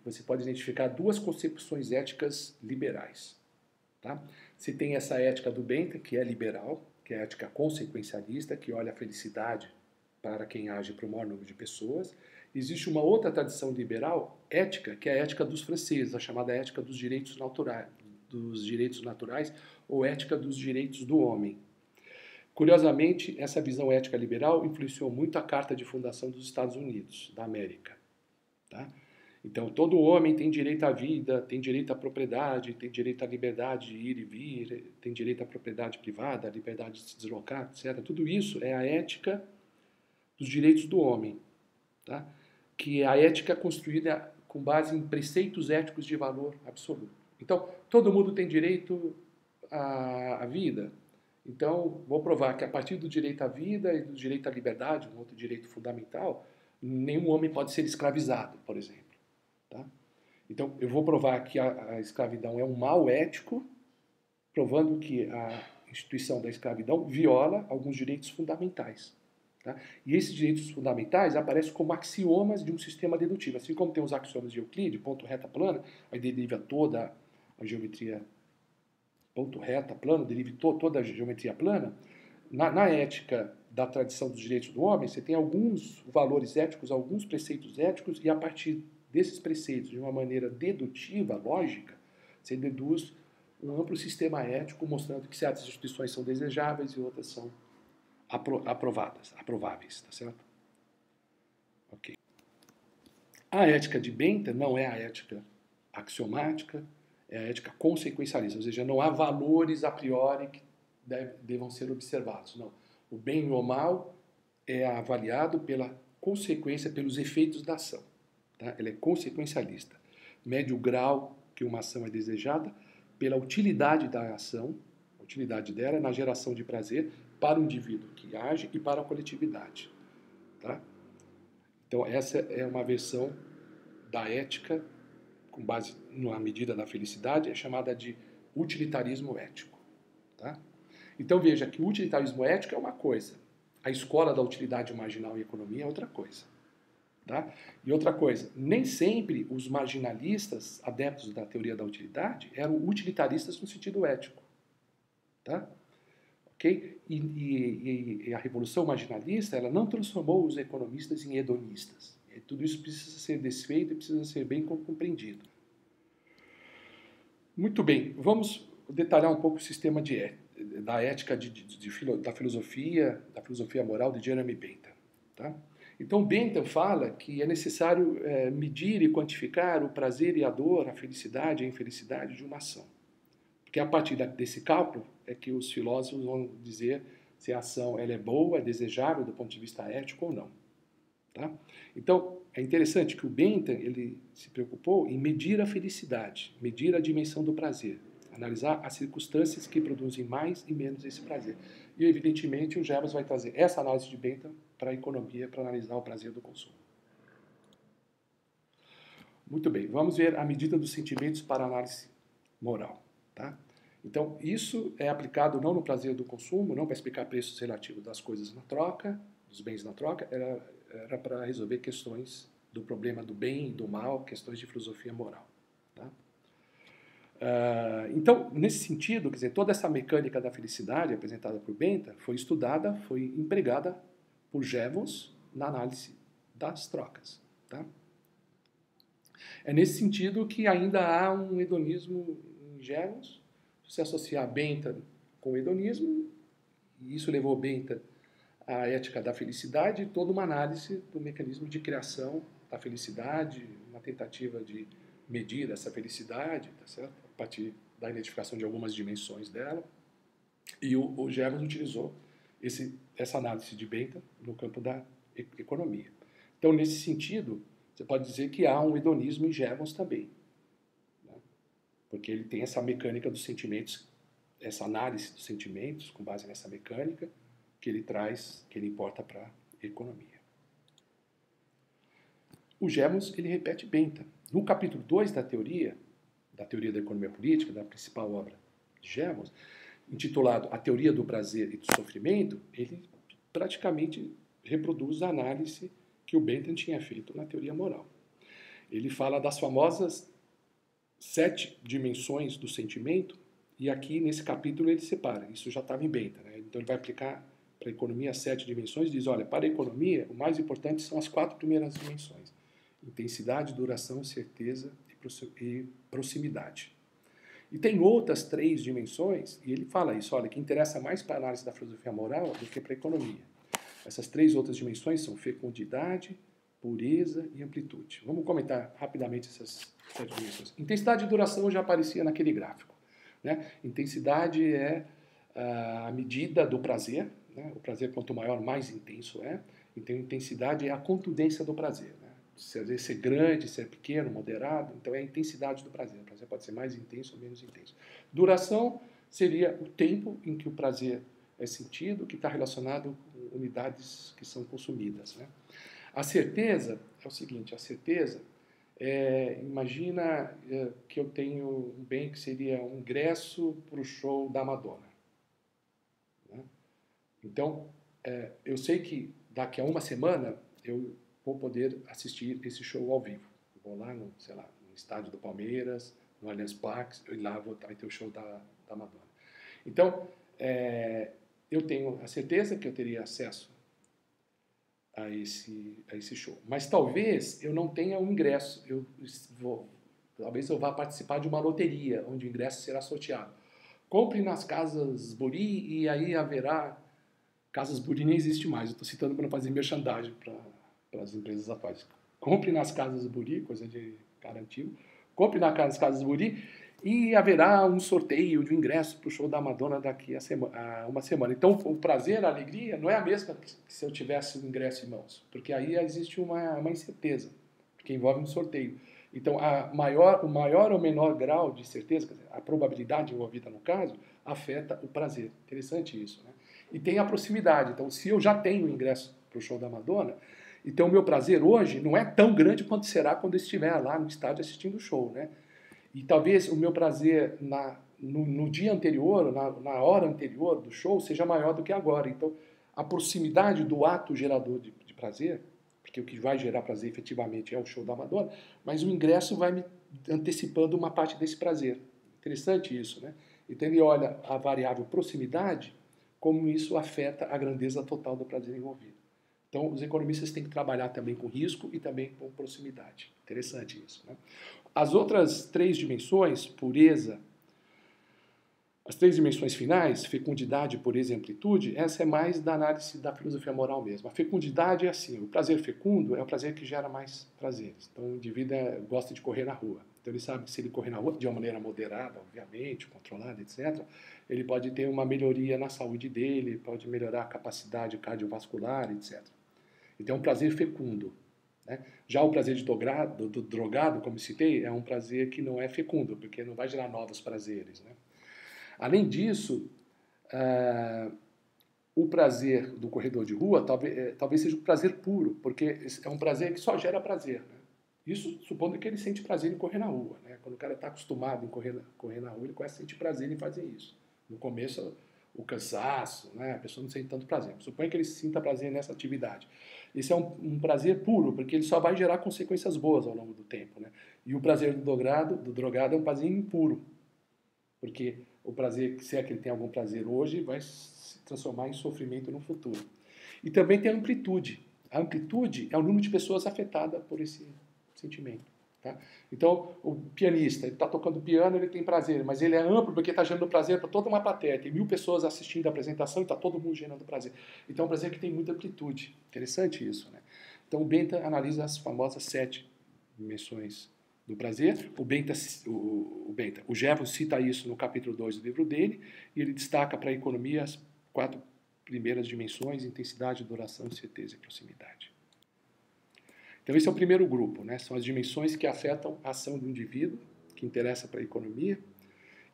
você pode identificar duas concepções éticas liberais. Tá? Você tem essa ética do Bentham, que é liberal, que é a ética consequencialista, que olha a felicidade para quem age para o maior número de pessoas. Existe uma outra tradição liberal, ética, que é a ética dos franceses, a chamada ética dos direitos naturais ou ética dos direitos do homem. Curiosamente, essa visão ética liberal influenciou muito a Carta de Fundação dos Estados Unidos, da América. Tá? Então, todo homem tem direito à vida, tem direito à propriedade, tem direito à liberdade de ir e vir, tem direito à propriedade privada, à liberdade de se deslocar, etc. Tudo isso é a ética dos direitos do homem, tá? Que é a ética construída com base em preceitos éticos de valor absoluto. Então, todo mundo tem direito à vida. Então, vou provar que a partir do direito à vida e do direito à liberdade, um outro direito fundamental, nenhum homem pode ser escravizado, por exemplo. Tá? Então, eu vou provar que a escravidão é um mal ético, provando que a instituição da escravidão viola alguns direitos fundamentais. Tá? E esses direitos fundamentais aparecem como axiomas de um sistema dedutivo. Assim como tem os axiomas de Euclides, ponto, reta, plana, aí deriva toda a geometria, ponto, reta, plano, deriva toda a geometria plana. Na ética da tradição dos direitos do homem, você tem alguns valores éticos, alguns preceitos éticos, e a partir desses preceitos, de uma maneira dedutiva, lógica, você deduz um amplo sistema ético mostrando que certas instituições são desejáveis e outras são aprováveis, tá certo? Ok. A ética de Bentham não é a ética axiomática, é a ética consequencialista, ou seja, não há valores a priori que devam ser observados, não. O bem e o mal é avaliado pela consequência, pelos efeitos da ação. Tá? Ela é consequencialista. Mede o grau que uma ação é desejada pela utilidade da ação, a utilidade dela na geração de prazer para o indivíduo que age e para a coletividade. Tá? Então, essa é uma versão da ética, com base na medida da felicidade, é chamada de utilitarismo ético. Tá? Então, veja que o utilitarismo ético é uma coisa, a escola da utilidade marginal em economia é outra coisa. Tá? E outra coisa, nem sempre os marginalistas, adeptos da teoria da utilidade, eram utilitaristas no sentido ético. Tá? Okay? E a revolução marginalista ela não transformou os economistas em hedonistas. E tudo isso precisa ser desfeito e precisa ser bem compreendido. Muito bem, vamos detalhar um pouco o sistema da ética da filosofia moral de Jeremy Bentham. Tá? Então, Bentham fala que é necessário medir e quantificar o prazer e a dor, a felicidade e a infelicidade de uma ação. Porque a partir desse cálculo é que os filósofos vão dizer se a ação ela é boa, é desejável do ponto de vista ético ou não. Tá? Então, é interessante que o Bentham ele se preocupou em medir a felicidade, medir a dimensão do prazer, analisar as circunstâncias que produzem mais e menos esse prazer. E, evidentemente, o Jevons vai trazer essa análise de Bentham para a economia, para analisar o prazer do consumo. Muito bem, vamos ver a medida dos sentimentos para análise moral. Tá? Então, isso é aplicado não no prazer do consumo, não para explicar preços relativos das coisas na troca, dos bens na troca, era para resolver questões do problema do bem e do mal, questões de filosofia moral. Tá? Então, nesse sentido, quer dizer, toda essa mecânica da felicidade apresentada por Bentham foi estudada, foi empregada por Jevons na análise das trocas. Tá? É nesse sentido que ainda há um hedonismo em Jevons. Se você associar Bentham com o hedonismo, e isso levou Bentham à ética da felicidade e toda uma análise do mecanismo de criação da felicidade, uma tentativa de medir essa felicidade, tá certo? A partir da identificação de algumas dimensões dela. E o Jevons utilizou essa análise de Bentham no campo da economia. Então, nesse sentido, você pode dizer que há um hedonismo em Jevons também, né? Porque ele tem essa mecânica dos sentimentos, essa análise dos sentimentos, com base nessa mecânica, que ele traz, que ele importa para a economia. O Jevons, ele repete Bentham. No capítulo 2 da teoria da economia política, da principal obra de Jevons, intitulado A Teoria do Prazer e do Sofrimento, ele praticamente reproduz a análise que o Bentham tinha feito na teoria moral. Ele fala das famosas 7 dimensões do sentimento, e aqui nesse capítulo ele separa, isso já estava em Bentham, né? Então ele vai aplicar para a economia 7 dimensões e diz, olha, para a economia o mais importante são as 4 primeiras dimensões, intensidade, duração, certeza e proximidade. E tem outras 3 dimensões, e ele fala isso, olha, que interessa mais para a análise da filosofia moral do que para a economia. Essas 3 outras dimensões são fecundidade, pureza e amplitude. Vamos comentar rapidamente essas 7 dimensões. Intensidade e duração já aparecia naquele gráfico, né? Intensidade é a medida do prazer, né? O prazer quanto maior, mais intenso é. Então, intensidade é a contundência do prazer, né? Se às vezes ser grande, ser pequeno, moderado, então é a intensidade do prazer. O prazer pode ser mais intenso ou menos intenso. Duração seria o tempo em que o prazer é sentido, que está relacionado com unidades que são consumidas, né? A certeza é o seguinte, a certeza imagina que eu tenho um bem que seria um ingresso para o show da Madonna. Né? Então, eu sei que daqui a uma semana eu vou poder assistir esse show ao vivo. Eu vou lá no, sei lá, no estádio do Palmeiras, no Allianz Parque, e lá vai ter o show da Madonna. Então, eu tenho a certeza que eu teria acesso a esse show. Mas talvez eu não tenha um ingresso. Talvez eu vá participar de uma loteria, onde o ingresso será sorteado. Compre nas Casas Buri e aí haverá... Casas Buri nem existe mais, eu estou citando para não fazer merchandising para as empresas atuais. Compre nas Casas Buri, coisa de cara antigo. Compre nas Casas Buri e haverá um sorteio de um ingresso para o show da Madonna daqui a uma semana. Então, o prazer, a alegria, não é a mesma que se eu tivesse o ingresso em mãos, porque aí existe uma incerteza, porque envolve um sorteio. Então, o maior ou menor grau de certeza, quer dizer, a probabilidade envolvida no caso, afeta o prazer. Interessante isso, né? E tem a proximidade. Então, se eu já tenho o ingresso para o show da Madonna, então o meu prazer hoje não é tão grande quanto será quando eu estiver lá no estádio assistindo o show, né? E talvez o meu prazer no dia anterior, na hora anterior do show, seja maior do que agora. Então, a proximidade do ato gerador de prazer, porque o que vai gerar prazer efetivamente é o show da Madonna, mas o ingresso vai me antecipando uma parte desse prazer. Interessante isso, né? Então, ele olha a variável proximidade, como isso afeta a grandeza total do prazer envolvido. Então, os economistas têm que trabalhar também com risco e também com proximidade. Interessante isso, né? As outras três dimensões, pureza, as três dimensões finais, fecundidade, pureza e amplitude, essa é mais da análise da filosofia moral mesmo. A fecundidade é assim, o prazer fecundo é o prazer que gera mais prazeres. Então, o indivíduo gosta de correr na rua. Então, ele sabe que se ele correr na rua, de uma maneira moderada, obviamente, controlada, etc., ele pode ter uma melhoria na saúde dele, pode melhorar a capacidade cardiovascular, etc. Então, é um prazer fecundo. Né? Já o prazer do drogado, como citei, é um prazer que não é fecundo, porque não vai gerar novos prazeres. Né? Além disso, o prazer do corredor de rua talvez seja um prazer puro, porque é um prazer que só gera prazer. Né? Isso supondo que ele sente prazer em correr na rua. Né? Quando o cara está acostumado em correr na rua, ele começa a sentir prazer em fazer isso. No começo, o cansaço, né? A pessoa não sente tanto prazer. Suponha que ele sinta prazer nessa atividade. Isso é um prazer puro, porque ele só vai gerar consequências boas ao longo do tempo. Né? E o prazer do drogado é um prazer impuro, porque o prazer, se é que ele tem algum prazer hoje, vai se transformar em sofrimento no futuro. E também tem a amplitude. A amplitude é o número de pessoas afetadas por esse sentimento. Tá? Então, o pianista, ele está tocando piano, ele tem prazer, mas ele é amplo porque está gerando prazer para toda uma plateia. Tem 1000 pessoas assistindo a apresentação e está todo mundo gerando prazer. Então, é um prazer que tem muita amplitude. Interessante isso, né? Então, o Benta analisa as famosas 7 dimensões do prazer. O Jevons cita isso no capítulo 2 do livro dele, e ele destaca para a economia as 4 primeiras dimensões: intensidade, duração, certeza e proximidade. Então, esse é o primeiro grupo, né? São as dimensões que afetam a ação do indivíduo, que interessa para a economia,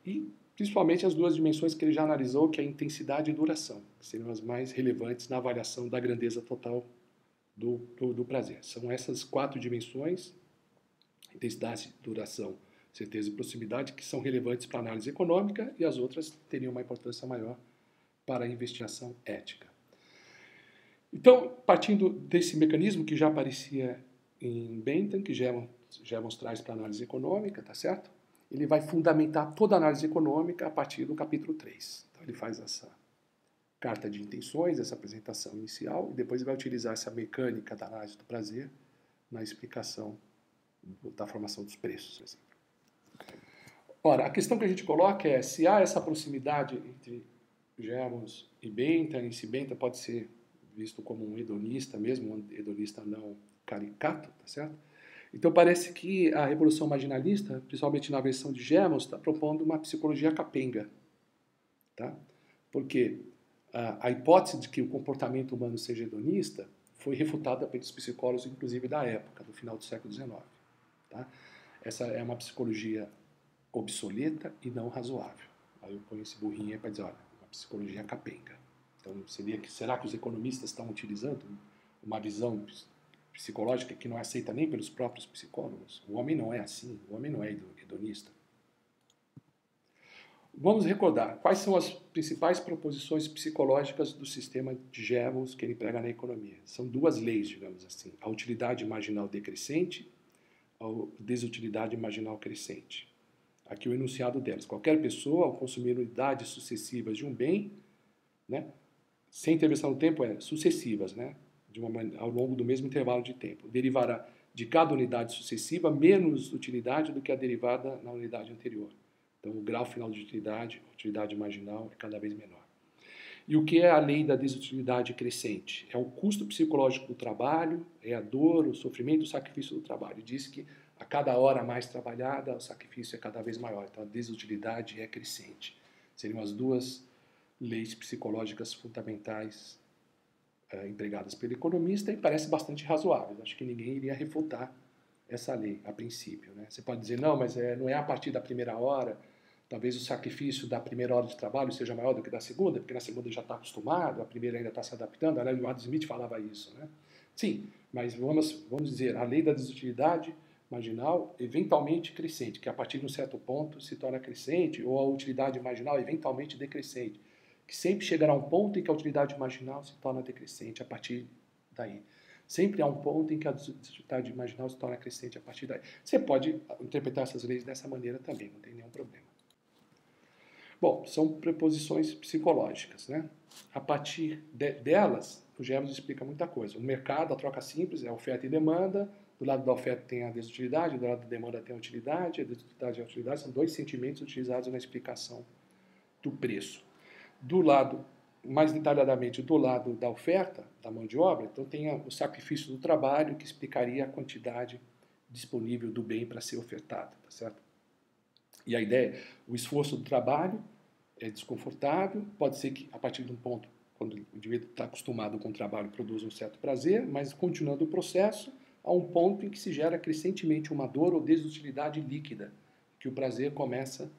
e principalmente as 2 dimensões que ele já analisou, que é a intensidade e duração, que seriam as mais relevantes na avaliação da grandeza total do prazer. São essas 4 dimensões, intensidade, duração, certeza e proximidade, que são relevantes para a análise econômica, e as outras teriam uma importância maior para a investigação ética. Então, partindo desse mecanismo que já aparecia em Bentham, que Jevons traz para a análise econômica, tá certo? Ele vai fundamentar toda a análise econômica a partir do capítulo 3. Então, ele faz essa carta de intenções, essa apresentação inicial, e depois ele vai utilizar essa mecânica da análise do prazer na explicação da formação dos preços, por exemplo. Ora, a questão que a gente coloca é se há essa proximidade entre Jevons e Bentham, e se Bentham pode ser visto como um hedonista mesmo, um hedonista não caricato, tá certo? Então parece que a Revolução Marginalista, principalmente na versão de Jevons, está propondo uma psicologia capenga, tá? Porque a hipótese de que o comportamento humano seja hedonista foi refutada pelos psicólogos, inclusive da época, do final do século XIX. Tá? Essa é uma psicologia obsoleta e não razoável. Aí eu ponho esse burrinho aí para dizer, olha, uma psicologia capenga. Então, será que os economistas estão utilizando uma visão psicológica que não é aceita nem pelos próprios psicólogos. O homem não é assim, o homem não é hedonista. Vamos recordar quais são as principais proposições psicológicas do sistema de Jevons que ele prega na economia. São duas leis, digamos assim: a utilidade marginal decrescente, a desutilidade marginal crescente. Aqui o enunciado delas: qualquer pessoa, ao consumir unidades sucessivas de um bem, né, sem intervenção no tempo, sucessivas, né, ao longo do mesmo intervalo de tempo, derivará de cada unidade sucessiva menos utilidade do que a derivada na unidade anterior. Então, o grau final de utilidade, utilidade marginal, é cada vez menor. E o que é a lei da desutilidade crescente? É o custo psicológico do trabalho, é a dor, o sofrimento, o sacrifício do trabalho. Diz que a cada hora mais trabalhada, o sacrifício é cada vez maior. Então, a desutilidade é crescente. Seriam as duas leis psicológicas fundamentais empregadas pelo economista e parece bastante razoável. Acho que ninguém iria refutar essa lei, a princípio, né? Você pode dizer, não, mas não é a partir da primeira hora. Talvez o sacrifício da primeira hora de trabalho seja maior do que da segunda, porque na segunda já está acostumado, a primeira ainda está se adaptando. Aliás, o Adam Smith falava isso, né? Sim, mas vamos dizer, a lei da desutilidade marginal eventualmente crescente, que a partir de um certo ponto se torna crescente, ou a utilidade marginal eventualmente decrescente, que sempre chegará a um ponto em que a utilidade marginal se torna decrescente a partir daí. Sempre há um ponto em que a desutilidade marginal se torna crescente a partir daí. Você pode interpretar essas leis dessa maneira também, não tem nenhum problema. Bom, são preposições psicológicas, né? A partir delas, o Jevons explica muita coisa. O mercado, a troca simples, é oferta e demanda. Do lado da oferta tem a desutilidade, do lado da demanda tem a utilidade. A desutilidade e a utilidade são dois sentimentos utilizados na explicação do preço. Do lado, mais detalhadamente, do lado da oferta, da mão de obra, então tem o sacrifício do trabalho, que explicaria a quantidade disponível do bem para ser ofertado, tá certo? E a ideia é, o esforço do trabalho é desconfortável, pode ser que a partir de um ponto, quando o indivíduo está acostumado com o trabalho, produza um certo prazer, mas continuando o processo, há um ponto em que se gera crescentemente uma dor ou desutilidade líquida, que o prazer começa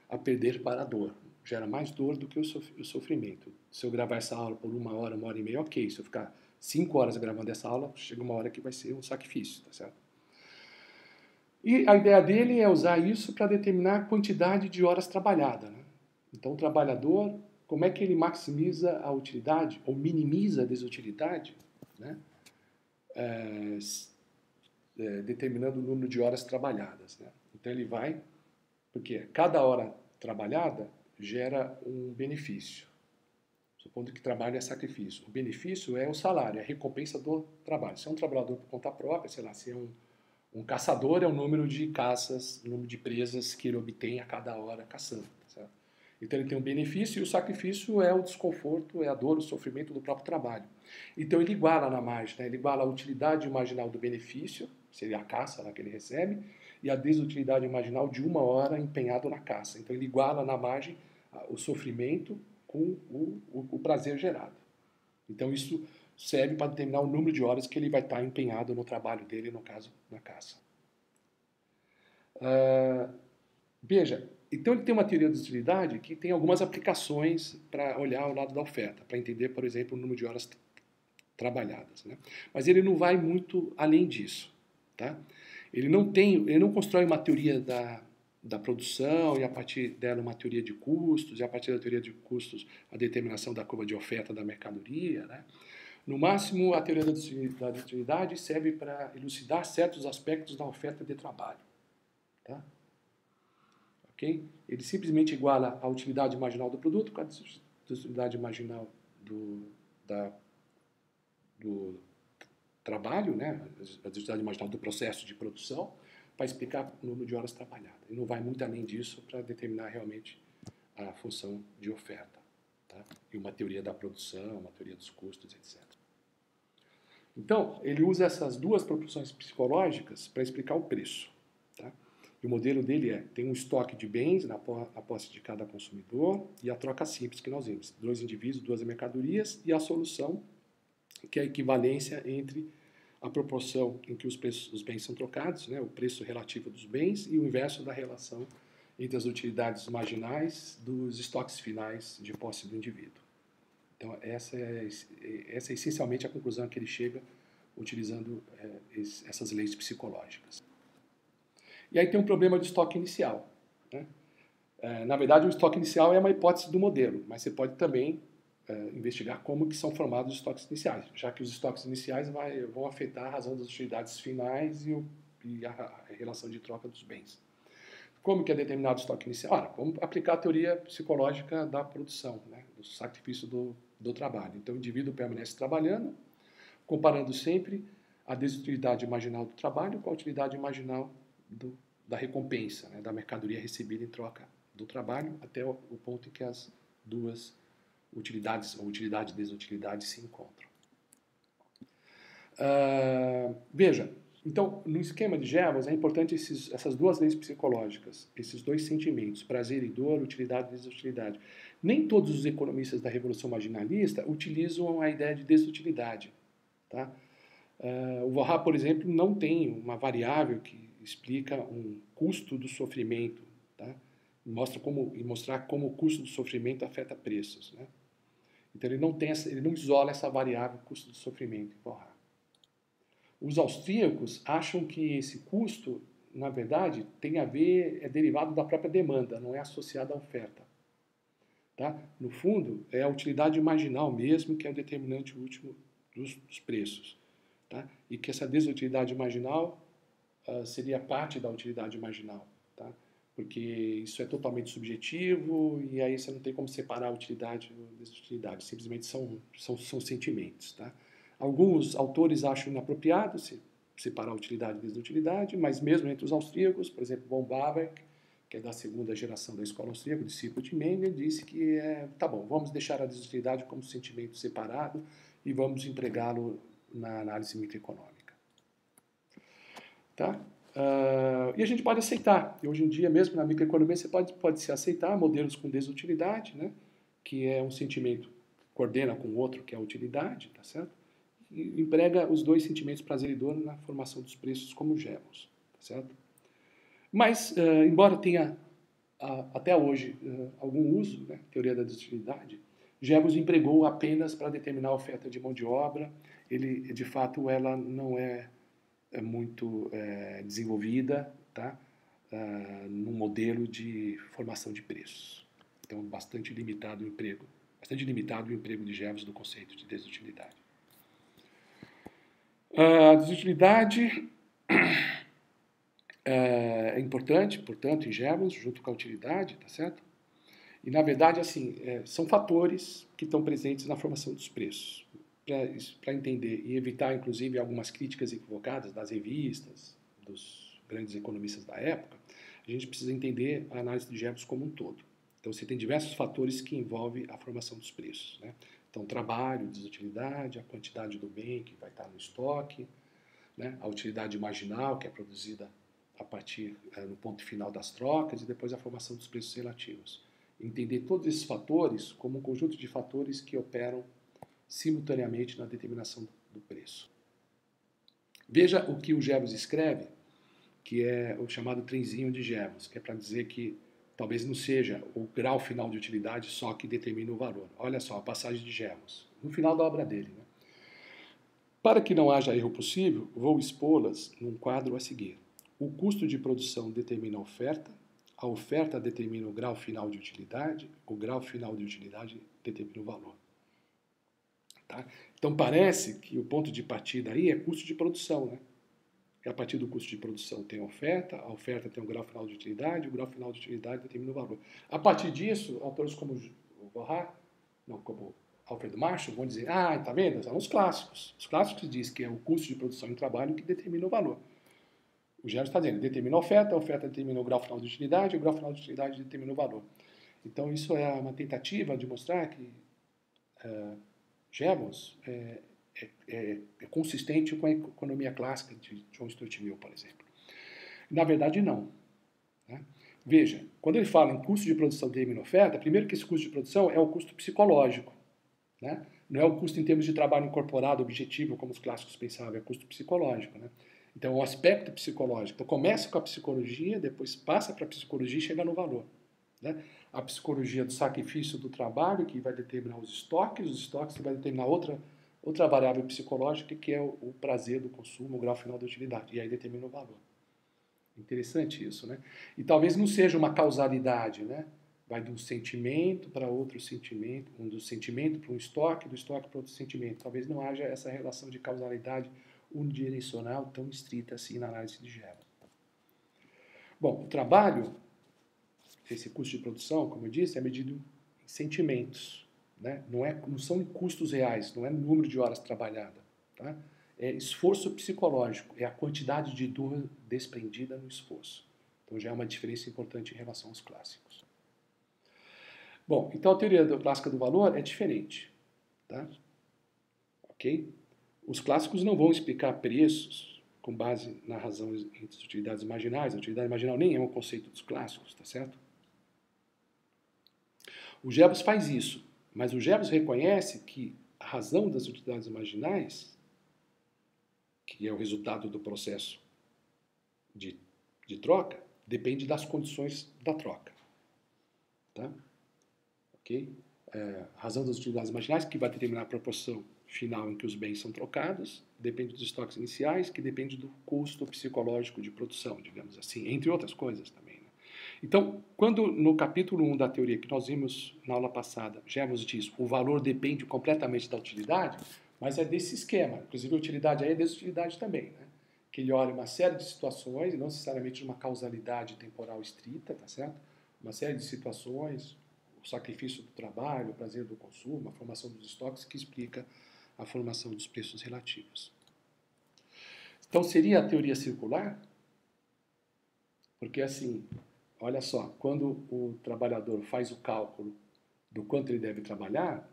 a perder para a dor. Gera mais dor do que o sofrimento. Se eu gravar essa aula por uma hora e meia, ok. Se eu ficar 5 horas gravando essa aula, chega uma hora que vai ser um sacrifício, tá certo? E a ideia dele é usar isso para determinar a quantidade de horas trabalhadas, né? Então, o trabalhador, como é que ele maximiza a utilidade ou minimiza a desutilidade, né? Determinando o número de horas trabalhadas, né? Então, ele vai, porque cada hora trabalhada gera um benefício. Supondo que trabalho é sacrifício. O benefício é o salário, é a recompensa do trabalho. Se é um trabalhador por conta própria, sei lá, se é um caçador, é o número de caças, o número de presas que ele obtém a cada hora caçando. Certo? Então ele tem um benefício e o sacrifício é o desconforto, é a dor, o sofrimento do próprio trabalho. Então ele iguala na margem, né? Ele iguala a utilidade marginal do benefício, seria a caça lá que ele recebe, e a desutilidade marginal de uma hora empenhado na caça. Então ele iguala na margem o sofrimento com o prazer gerado. Então isso serve para determinar o número de horas que ele vai estar empenhado no trabalho dele, no caso, na caça. Veja, então ele tem uma teoria da utilidade que tem algumas aplicações para olhar o lado da oferta, para entender, por exemplo, o número de horas trabalhadas, né? Mas ele não vai muito além disso, tá? Ele não constrói uma teoria da produção e a partir dela uma teoria de custos, e a partir da teoria de custos a determinação da curva de oferta da mercadoria, né? No máximo, a teoria da utilidade serve para elucidar certos aspectos da oferta de trabalho, tá? Ok? Ele simplesmente iguala a utilidade marginal do produto com a utilidade marginal do trabalho, né? A utilidade marginal do processo de produção, para explicar o número de horas trabalhadas. E não vai muito além disso para determinar realmente a função de oferta. Tá? E uma teoria da produção, uma teoria dos custos, etc. Então, ele usa essas duas proporções psicológicas para explicar o preço. Tá? E o modelo dele tem um estoque de bens na posse de cada consumidor e a troca simples que nós vimos. 2 indivíduos, 2 mercadorias e a solução, que é a equivalência entre a proporção em que os bens são trocados, né, o preço relativo dos bens, e o inverso da relação entre as utilidades marginais dos estoques finais de posse do indivíduo. Então, essa é essencialmente a conclusão a que ele chega utilizando essas leis psicológicas. E aí tem um problema de estoque inicial, né? Na verdade, o estoque inicial é uma hipótese do modelo, mas você pode também investigar como que são formados os estoques iniciais, já que os estoques iniciais vão afetar a razão das utilidades finais e a relação de troca dos bens. Como que é determinado o estoque inicial? Vamos aplicar a teoria psicológica da produção, né, do sacrifício do trabalho. Então, o indivíduo permanece trabalhando, comparando sempre a desutilidade marginal do trabalho com a utilidade marginal da recompensa, né, da mercadoria recebida em troca do trabalho, até o ponto em que as duas utilidades, ou utilidade e desutilidade, se encontram. Veja, então, no esquema de Jevons, é importante essas duas leis psicológicas, esses dois sentimentos, prazer e dor, utilidade e desutilidade. Nem todos os economistas da Revolução Marginalista utilizam a ideia de desutilidade. Tá? O Vorra, por exemplo, não tem uma variável que explica um custo do sofrimento, tá? E mostrar como o custo do sofrimento afeta preços, né? Então ele não isola essa variável custo do sofrimento em Vorra. Os austríacos acham que esse custo, na verdade, é derivado da própria demanda, não é associado à oferta. Tá? No fundo, é a utilidade marginal mesmo que é o determinante último dos preços. Tá? E que essa desutilidade marginal seria parte da utilidade marginal. Tá? Porque isso é totalmente subjetivo e aí você não tem como separar a utilidade e desutilidade. Simplesmente são sentimentos. Tá? Alguns autores acham inapropriado separar a utilidade e desutilidade, mas mesmo entre os austríacos, por exemplo, von Bawerk, que é da segunda geração da escola austríaca, discípulo de Mengele, disse que tá bom, vamos deixar a desutilidade como sentimento separado e vamos empregá-lo na análise microeconômica. Tá? E a gente pode aceitar, e hoje em dia mesmo na microeconomia você pode se aceitar modelos com desutilidade, né, que é um sentimento que coordena com o outro, que é a utilidade, tá certo? E emprega os dois sentimentos prazer e dor na formação dos preços como Jevons, tá certo? Mas, embora tenha até hoje algum uso, né, teoria da desutilidade, Jevons empregou apenas para determinar a oferta de mão de obra. De fato, ela não é muito desenvolvida, tá, no modelo de formação de preços. Então, bastante limitado o emprego de Jevons do conceito de desutilidade. A desutilidade é importante, portanto, em Jevons, junto com a utilidade, tá certo? E, na verdade, assim, são fatores que estão presentes na formação dos preços. Para entender e evitar, inclusive, algumas críticas equivocadas das revistas, dos grandes economistas da época, a gente precisa entender a análise de Jevons como um todo. Então, você tem diversos fatores que envolvem a formação dos preços, né? Então, trabalho, desutilidade, a quantidade do bem que vai estar no estoque, né? A utilidade marginal, que é produzida a partir no ponto final das trocas, e depois a formação dos preços relativos. Entender todos esses fatores como um conjunto de fatores que operam simultaneamente na determinação do preço. Veja o que o Jevons escreve, que é o chamado trenzinho de Jevons, que é para dizer que talvez não seja o grau final de utilidade só que determina o valor. Olha só a passagem de Jevons, no final da obra dele, né? Para que não haja erro possível, vou expô-las num quadro a seguir. O custo de produção determina a oferta determina o grau final de utilidade, o grau final de utilidade determina o valor. Tá? Então parece que o ponto de partida aí é custo de produção, né? E a partir do custo de produção tem a oferta tem o grau final de utilidade, o grau final de utilidade determina o valor. A partir disso, autores como o Vorra, como Alfred Marshall vão dizer, tá vendo? São os clássicos. Os clássicos dizem que é o custo de produção em trabalho que determina o valor. O Jevons está dizendo, determina a oferta determina o grau final de utilidade, o grau final de utilidade determina o valor. Então isso é uma tentativa de mostrar que Jevons é consistente com a economia clássica de John Stuart Mill, por exemplo. Na verdade, não. Né? Veja, quando ele fala em custo de produção determina oferta, primeiro que esse custo de produção é o custo psicológico. Né? Não é o custo em termos de trabalho incorporado, objetivo, como os clássicos pensavam, é o custo psicológico. Né? Então, o aspecto psicológico. Então, começa com a psicologia, depois passa para a psicologia e chega no valor. Né? A psicologia do sacrifício do trabalho, que vai determinar os estoques que vai determinar outra variável psicológica que é o prazer do consumo, o grau final da utilidade, e aí determina o valor. Interessante isso, né? E talvez não seja uma causalidade, né? Vai de um sentimento para outro sentimento, do sentimento para um estoque, do estoque para outro sentimento. Talvez não haja essa relação de causalidade unidirecional tão estrita assim na análise de Jevons. Bom, o trabalho, esse custo de produção, como eu disse, é medido em sentimentos, né? Não são custos reais, não é número de horas trabalhadas, tá? É esforço psicológico, é a quantidade de dor desprendida no esforço. Então já é uma diferença importante em relação aos clássicos. Bom, então a teoria clássica do valor é diferente, tá? Ok? Os clássicos não vão explicar preços com base na razão entre as utilidades marginais. A utilidade marginal nem é um conceito dos clássicos, tá certo? O Jevons faz isso, mas o Jevons reconhece que a razão das utilidades marginais, que é o resultado do processo de troca, depende das condições da troca. Tá? Ok? A razão das utilidades marginais, que vai determinar a proporção final em que os bens são trocados, depende dos estoques iniciais, que depende do custo psicológico de produção, digamos assim, entre outras coisas também. Né? Então, quando no capítulo 1 da teoria que nós vimos na aula passada, Jevons diz o valor depende completamente da utilidade, mas é desse esquema. Inclusive, a utilidade aí é desutilidade também, né? Que ele olha uma série de situações, não necessariamente uma causalidade temporal estrita, tá certo? Uma série de situações, o sacrifício do trabalho, o prazer do consumo, a formação dos estoques, que explica a formação dos preços relativos. Então, seria a teoria circular? Porque, assim, olha só, quando o trabalhador faz o cálculo do quanto ele deve trabalhar,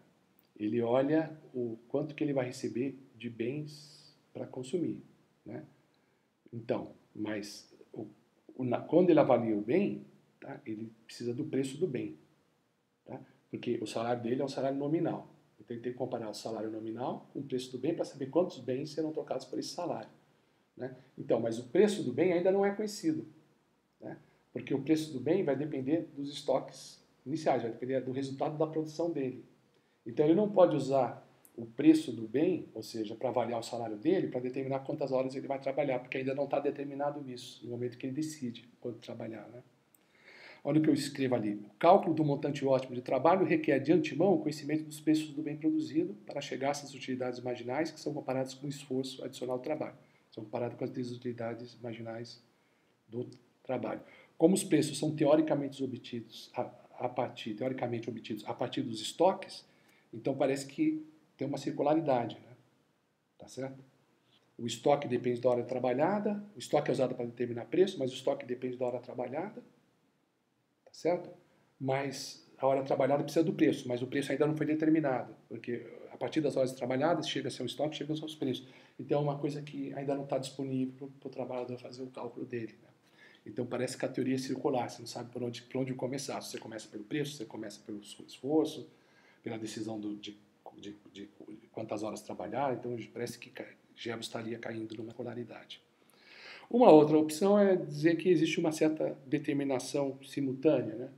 ele olha o quanto que ele vai receber de bens para consumir, né? Então, mas quando ele avalia o bem, tá, ele precisa do preço do bem, tá? Porque o salário dele é um salário nominal. Então ele tem que comparar o salário nominal com o preço do bem para saber quantos bens serão trocados por esse salário, né? Então, mas o preço do bem ainda não é conhecido, né? Porque o preço do bem vai depender dos estoques iniciais, vai depender do resultado da produção dele. Então ele não pode usar o preço do bem, ou seja, para avaliar o salário dele, para determinar quantas horas ele vai trabalhar, porque ainda não está determinado isso, no momento que ele decide quanto trabalhar, né? Olha o que eu escrevo ali. O cálculo do montante ótimo de trabalho requer de antemão o conhecimento dos preços do bem produzido para chegar a essas utilidades marginais que são comparadas com o esforço adicional do trabalho. São comparadas com as desutilidades marginais do trabalho. Como os preços são teoricamente obtidos a partir dos estoques, então parece que tem uma circularidade, né? Tá certo? O estoque depende da hora trabalhada, o estoque é usado para determinar preço, mas o estoque depende da hora trabalhada, tá certo? Mas a hora trabalhada precisa do preço, mas o preço ainda não foi determinado, porque a partir das horas trabalhadas chega a ser um estoque, chega a ser os preços. Então é uma coisa que ainda não está disponível para o trabalhador fazer o cálculo dele, né? Então parece que a teoria é circular, você não sabe por onde começar. Se você começa pelo preço, se você começa pelo esforço, pela decisão de quantas horas trabalhar, então parece que Jevons estaria caindo numa polaridade. Uma outra opção é dizer que existe uma certa determinação simultânea, né?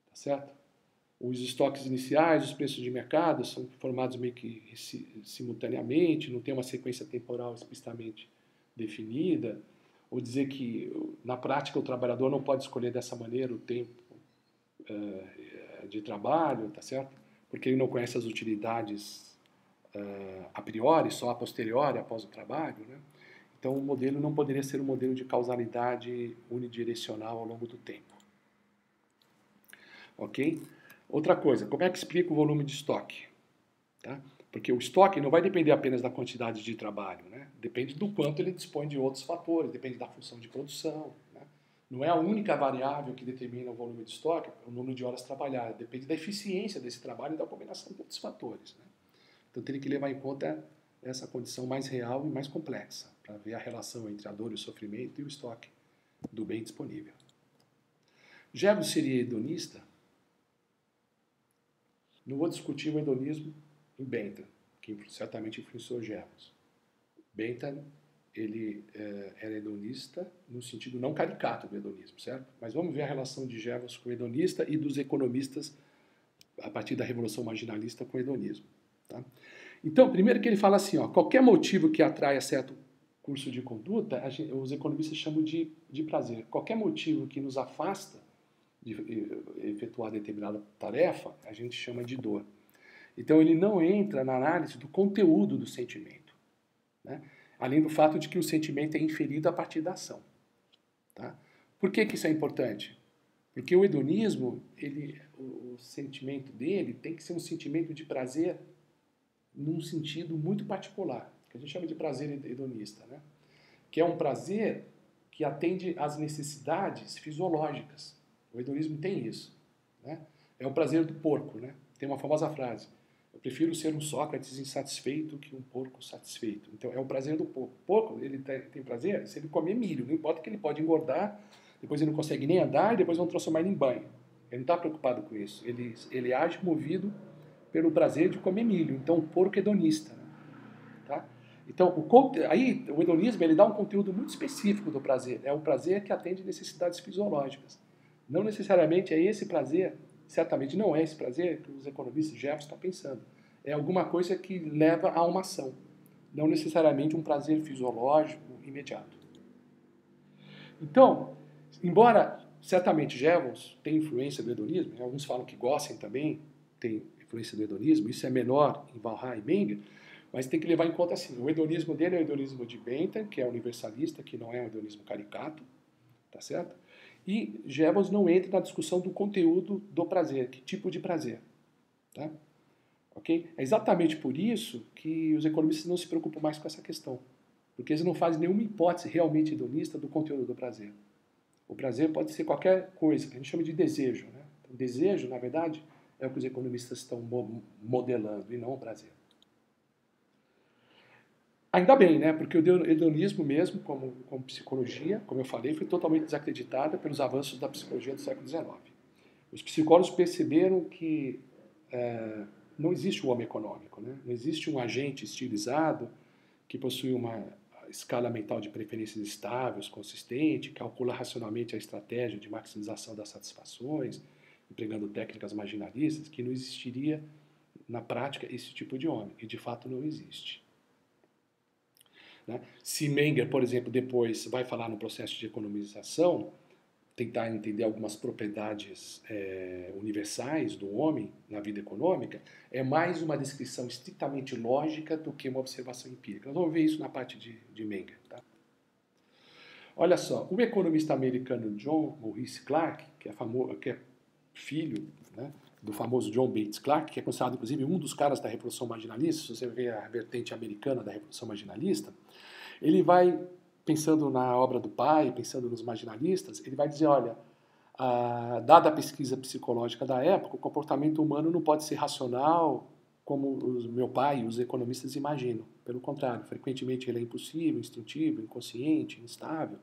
Tá certo? Os estoques iniciais, os preços de mercado são formados meio que simultaneamente, não tem uma sequência temporal explicitamente definida, ou dizer que na prática o trabalhador não pode escolher dessa maneira o tempo de trabalho, tá certo? Porque ele não conhece as utilidades a priori, só a posteriori, após o trabalho, né? Então o modelo não poderia ser um modelo de causalidade unidirecional ao longo do tempo. Ok? Outra coisa, como é que explica o volume de estoque? Tá? Porque o estoque não vai depender apenas da quantidade de trabalho, né? Depende do quanto ele dispõe de outros fatores, depende da função de produção, né? Não é a única variável que determina o volume de estoque, é o número de horas trabalhadas, depende da eficiência desse trabalho e da combinação de outros fatores, né? Então teria que levar em conta essa condição mais real e mais complexa, para ver a relação entre a dor e o sofrimento e o estoque do bem disponível. Jevons seria hedonista? Não vou discutir o hedonismo em Bentham, que certamente influenciou Jevons. Bentham, ele era hedonista no sentido não caricato do hedonismo, certo? Mas vamos ver a relação de Jevons com o hedonista e dos economistas a partir da Revolução Marginalista com o hedonismo, tá? Então, primeiro que ele fala assim, ó, qualquer motivo que atraia certo curso de conduta, os economistas chamam de prazer. Qualquer motivo que nos afasta de efetuar determinada tarefa, a gente chama de dor. Então, ele não entra na análise do conteúdo do sentimento, né? Além do fato de que o sentimento é inferido a partir da ação. Tá? Por que isso é importante? Porque o hedonismo, o sentimento dele tem que ser um sentimento de prazer num sentido muito particular, que a gente chama de prazer hedonista, né? Que é um prazer que atende às necessidades fisiológicas. O hedonismo tem isso, né? É o prazer do porco, né? Tem uma famosa frase: eu prefiro ser um Sócrates insatisfeito que um porco satisfeito. Então é o prazer do porco. O porco, ele tem prazer se ele comer milho, não importa que ele pode engordar, depois ele não consegue nem andar e depois vão transformar ele em banho. Ele não está preocupado com isso. Ele age movido pelo prazer de comer milho. Então, o porco hedonista. Né? Tá? Então, o hedonismo ele dá um conteúdo muito específico do prazer. É o prazer que atende necessidades fisiológicas. Não necessariamente é esse prazer, certamente não é esse prazer que os economistas Jefferson estão pensando. É alguma coisa que leva a uma ação. Não necessariamente um prazer fisiológico imediato. Então, embora certamente Jevons tenha influência do hedonismo, alguns falam que Gossen também tem influência do hedonismo, isso é menor em Valra e Menger, mas tem que levar em conta assim, o hedonismo dele é o hedonismo de Bentham, que é universalista, que não é um hedonismo caricato, tá certo? E Jevons não entra na discussão do conteúdo do prazer, que tipo de prazer, tá? Ok? É exatamente por isso que os economistas não se preocupam mais com essa questão, porque eles não fazem nenhuma hipótese realmente hedonista do conteúdo do prazer. O prazer pode ser qualquer coisa, que a gente chama de desejo, né? Então, desejo, na verdade, é o que os economistas estão modelando, e não o prazer. Ainda bem, né? Porque o hedonismo mesmo, como psicologia, como eu falei, foi totalmente desacreditada pelos avanços da psicologia do século XIX. Os psicólogos perceberam que não existe o homem econômico, né? Não existe um agente estilizado que possui uma escala mental de preferências estáveis, consistente, calcula racionalmente a estratégia de maximização das satisfações, empregando técnicas marginalistas, que não existiria na prática esse tipo de homem, e de fato não existe. Né? Se Menger, por exemplo, depois vai falar no processo de economização, tentar entender algumas propriedades universais do homem na vida econômica, é mais uma descrição estritamente lógica do que uma observação empírica. Nós vamos ver isso na parte de Menger. Tá? Olha só, o economista americano John Maurice Clark, que é filho, né, do famoso John Bates Clark, que é considerado inclusive um dos caras da Revolução Marginalista, se você vê a vertente americana da Revolução Marginalista, ele vai, pensando na obra do pai, pensando nos marginalistas, ele vai dizer, olha, dada a pesquisa psicológica da época, o comportamento humano não pode ser racional como o meu pai e os economistas imaginam. Pelo contrário, frequentemente ele é impossível, instintivo, inconsciente, instável.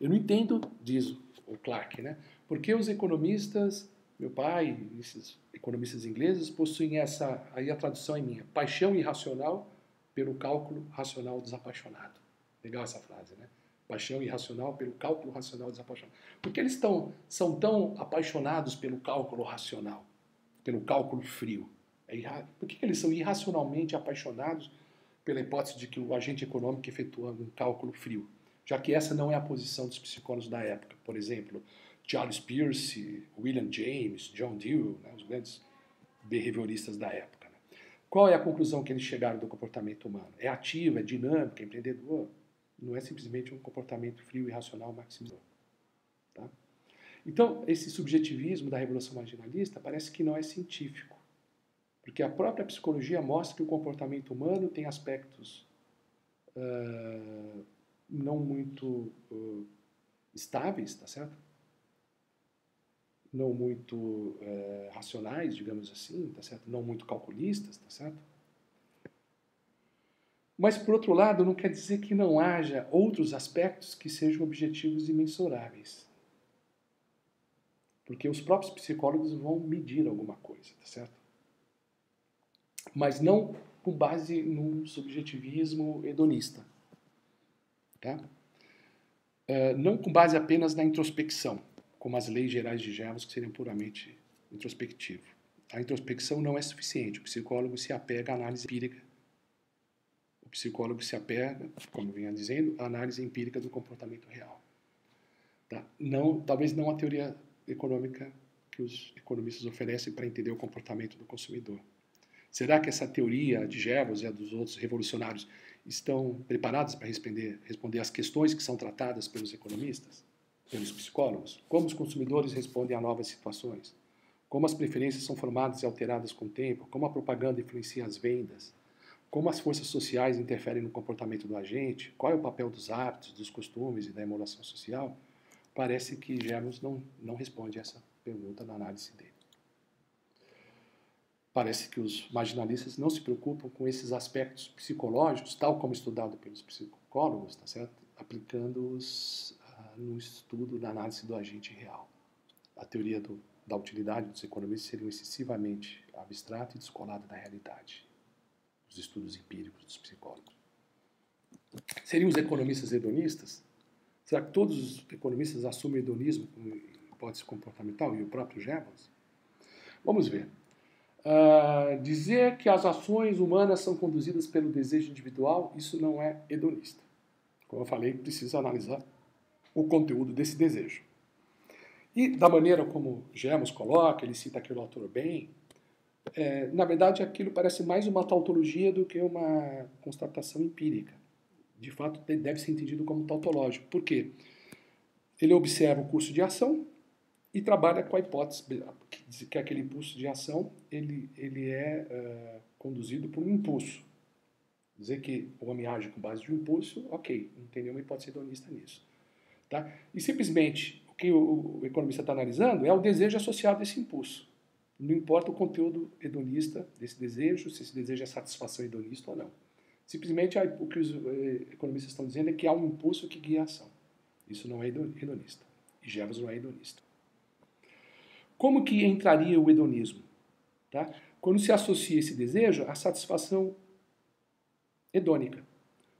Eu não entendo, diz o Clark, né? Porque os economistas, meu pai, esses economistas ingleses, possuem essa, aí a tradução é minha, paixão irracional pelo cálculo racional desapaixonado. Legal essa frase, né? Paixão irracional pelo cálculo racional desapaixonado. Porque eles são tão apaixonados pelo cálculo racional, pelo cálculo frio? Por que eles são irracionalmente apaixonados pela hipótese de que o agente econômico efetua um cálculo frio? Já que essa não é a posição dos psicólogos da época. Por exemplo, Charles Peirce, William James, John Dewey, né, os grandes behavioristas da época. Né? Qual é a conclusão que eles chegaram do comportamento humano? É ativo, é dinâmico, é empreendedor? Não é simplesmente um comportamento frio e irracional maximizador. Tá? Então, esse subjetivismo da Revolução Marginalista parece que não é científico, porque a própria psicologia mostra que o comportamento humano tem aspectos não muito estáveis, tá certo? Não muito racionais, digamos assim, tá certo? Não muito calculistas, tá certo? Mas, por outro lado, não quer dizer que não haja outros aspectos que sejam objetivos e mensuráveis. Porque os próprios psicólogos vão medir alguma coisa, tá certo? Mas não com base num subjetivismo hedonista. Tá? Não com base apenas na introspecção, como as leis gerais de Jevons, que seriam puramente introspectivo. A introspecção não é suficiente. O psicólogo se apega à análise empírica O psicólogo se apega, como eu vinha dizendo, à análise empírica do comportamento real. Tá? Não, talvez não a teoria econômica que os economistas oferecem para entender o comportamento do consumidor. Será que essa teoria de Jevons e a dos outros revolucionários estão preparados para responder às questões que são tratadas pelos economistas, pelos psicólogos? Como os consumidores respondem a novas situações? Como as preferências são formadas e alteradas com o tempo? Como a propaganda influencia as vendas? Como as forças sociais interferem no comportamento do agente? Qual é o papel dos hábitos, dos costumes e da emulação social? Parece que Jevons não responde essa pergunta na análise dele. Parece que os marginalistas não se preocupam com esses aspectos psicológicos, tal como estudado pelos psicólogos, tá certo? Aplicando-os no estudo da análise do agente real. A teoria da utilidade dos economistas seria excessivamente abstrata e descolada da realidade, dos estudos empíricos dos psicólogos. Seriam os economistas hedonistas? Será que todos os economistas assumem hedonismo como hipótese comportamental e o próprio Jevons? Vamos ver. Dizer que as ações humanas são conduzidas pelo desejo individual, isso não é hedonista. Como eu falei, precisa analisar o conteúdo desse desejo. E da maneira como Jevons coloca, ele cita aquele autor bem, na verdade aquilo parece mais uma tautologia do que uma constatação empírica. De fato, deve ser entendido como tautológico. Por quê? Ele observa o curso de ação e trabalha com a hipótese que aquele impulso de ação ele é conduzido por um impulso. Dizer que o homem age com base de um impulso, ok, não tem nenhuma hipótese hedonista nisso. Tá? E simplesmente o que o economista está analisando é o desejo associado a esse impulso. Não importa o conteúdo hedonista desse desejo, se esse desejo é satisfação hedonista ou não. Simplesmente o que os economistas estão dizendo é que há um impulso que guia a ação. Isso não é hedonista. E Jevons não é hedonista. Como que entraria o hedonismo? Tá? Quando se associa esse desejo à satisfação hedônica.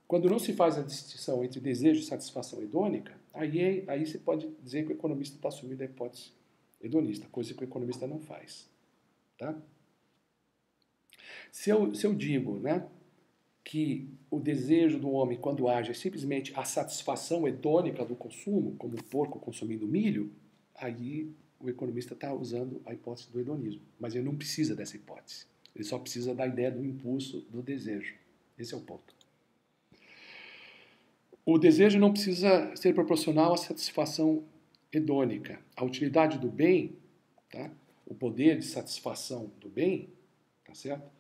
Quando não se faz a distinção entre desejo e satisfação hedônica, aí você pode dizer que o economista está assumindo a hipótese hedonista, coisa que o economista não faz. Tá? Se eu digo, né, que o desejo do homem, quando age, é simplesmente a satisfação hedônica do consumo, como o porco consumindo milho, aí o economista está usando a hipótese do hedonismo. Mas ele não precisa dessa hipótese. Ele só precisa da ideia do impulso, do desejo. Esse é o ponto. O desejo não precisa ser proporcional à satisfação hedônica. A utilidade do bem, tá? O poder de satisfação do bem, tá certo?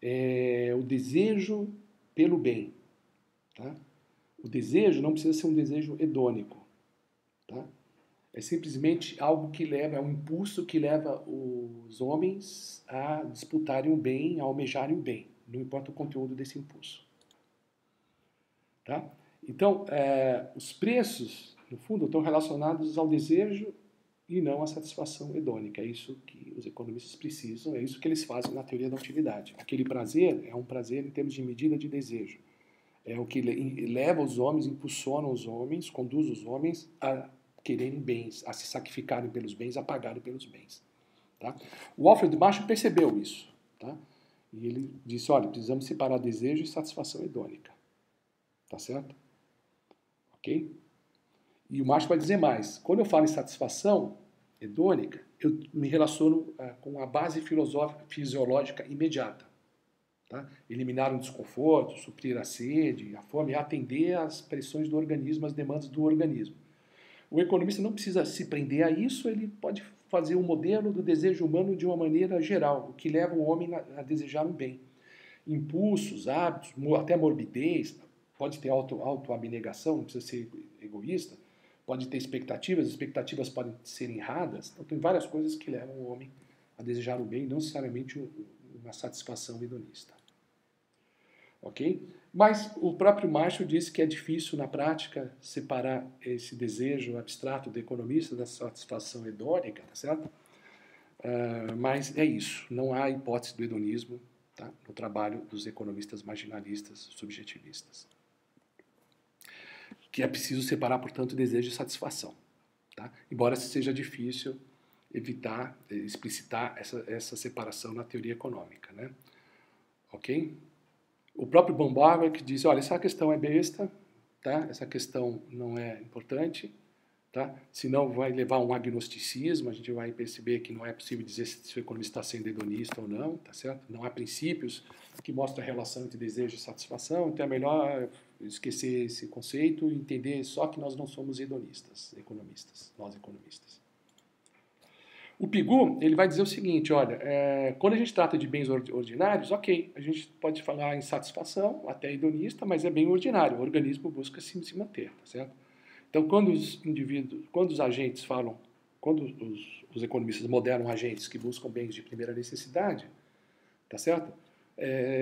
É o desejo pelo bem. Tá? O desejo não precisa ser um desejo hedônico. Tá? É simplesmente algo que leva, é um impulso que leva os homens a disputarem o bem, a almejarem o bem. Não importa o conteúdo desse impulso. Tá? Então, os preços, no fundo, estão relacionados ao desejo e não à satisfação hedônica. É isso que os economistas precisam, é isso que eles fazem na teoria da utilidade. Aquele prazer é um prazer em termos de medida de desejo. É o que leva os homens, impulsiona os homens, conduz os homens a quererem bens, a se sacrificarem pelos bens, a pagarem pelos bens. Tá? O Alfred Marshall percebeu isso. Tá? E ele disse, olha, precisamos separar desejo e satisfação hedônica. Tá certo? Ok? E o Marshall vai dizer mais. Quando eu falo em satisfação hedônica, eu me relaciono com a base fisiológica imediata. Tá? Eliminar o desconforto, suprir a sede, a fome, atender às pressões do organismo, às demandas do organismo. O economista não precisa se prender a isso, ele pode fazer um modelo do desejo humano de uma maneira geral, o que leva o homem a desejar um bem. Impulsos, hábitos, até morbidez, pode ter autoabnegação, não precisa ser egoísta, pode ter expectativas, as expectativas podem ser erradas, então tem várias coisas que levam o homem a desejar o bem, não necessariamente uma satisfação hedonista. Ok? Mas o próprio Marshall disse que é difícil, na prática, separar esse desejo abstrato do economista da satisfação hedônica, tá certo? Mas é isso, não há hipótese do hedonismo, tá, no trabalho dos economistas marginalistas subjetivistas. Que é preciso separar, portanto, desejo e satisfação. Tá? Embora seja difícil evitar, explicitar essa separação na teoria econômica. Né? Ok? O próprio Bombardier que diz, olha, essa questão é besta, tá? Essa questão não é importante, tá? Senão vai levar a um agnosticismo, a gente vai perceber que não é possível dizer se o economista está sendo hedonista ou não, tá certo? Não há princípios que mostram a relação entre desejo e satisfação, então é melhor esquecer esse conceito e entender só que nós não somos hedonistas, economistas, nós economistas. O Pigou, ele vai dizer o seguinte, olha, quando a gente trata de bens ordinários, ok, a gente pode falar em satisfação, até hedonista, mas é bem ordinário, o organismo busca se manter, tá certo? Então, quando os indivíduos, quando os agentes falam, quando os economistas moderam agentes que buscam bens de primeira necessidade, tá certo?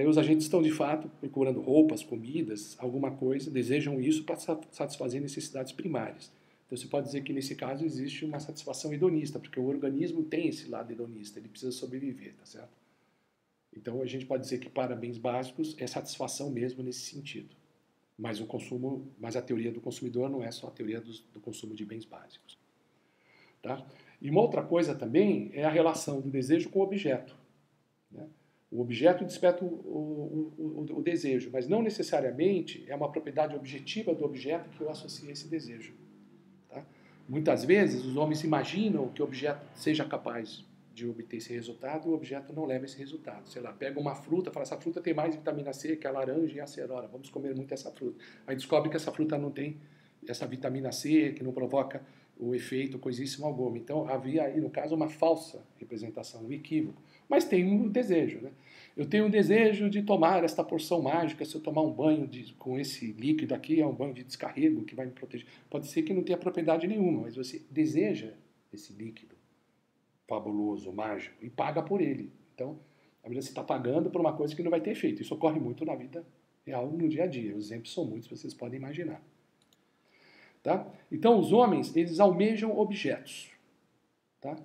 Os agentes estão, de fato, procurando roupas, comidas, alguma coisa, desejam isso para satisfazer necessidades primárias. Então, você pode dizer que, nesse caso, existe uma satisfação hedonista, porque o organismo tem esse lado hedonista, ele precisa sobreviver, tá certo? Então, a gente pode dizer que, para bens básicos, é satisfação mesmo nesse sentido. Mas o consumo, mas a teoria do consumidor não é só a teoria do consumo de bens básicos. Tá? E uma outra coisa também é a relação do desejo com o objeto. Né? O objeto desperta o desejo, mas não necessariamente é uma propriedade objetiva do objeto que eu associo a esse desejo. Tá? Muitas vezes os homens imaginam que o objeto seja capaz de obter esse resultado, o objeto não leva esse resultado. Sei lá, pega uma fruta, fala, essa fruta tem mais vitamina C que a laranja e a acerola, vamos comer muito essa fruta. Aí descobre que essa fruta não tem essa vitamina C, que não provoca o efeito coisíssimo alguma. Então havia aí, no caso, uma falsa representação, um equívoco. Mas tem um desejo, né? Eu tenho um desejo de tomar esta porção mágica, se eu tomar um banho com esse líquido aqui, é um banho de descarrego que vai me proteger. Pode ser que não tenha propriedade nenhuma, mas você deseja esse líquido fabuloso, mágico, e paga por ele. Então, na verdade, você está pagando por uma coisa que não vai ter efeito. Isso ocorre muito na vida real, no dia a dia. Os exemplos são muitos, vocês podem imaginar. Tá? Então, os homens, eles almejam objetos. Tá?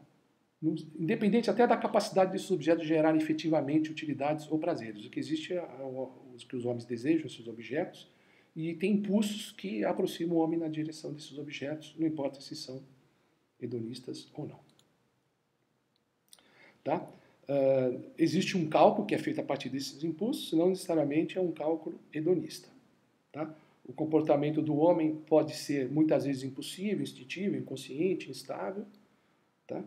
Independente até da capacidade desses objetos gerarem efetivamente utilidades ou prazeres. O que existe é os que os homens desejam, esses objetos, e tem impulsos que aproximam o homem na direção desses objetos, não importa se são hedonistas ou não. Tá? Existe um cálculo que é feito a partir desses impulsos, não necessariamente é um cálculo hedonista. Tá? O comportamento do homem pode ser muitas vezes impulsivo, instintivo, inconsciente, instável, tá?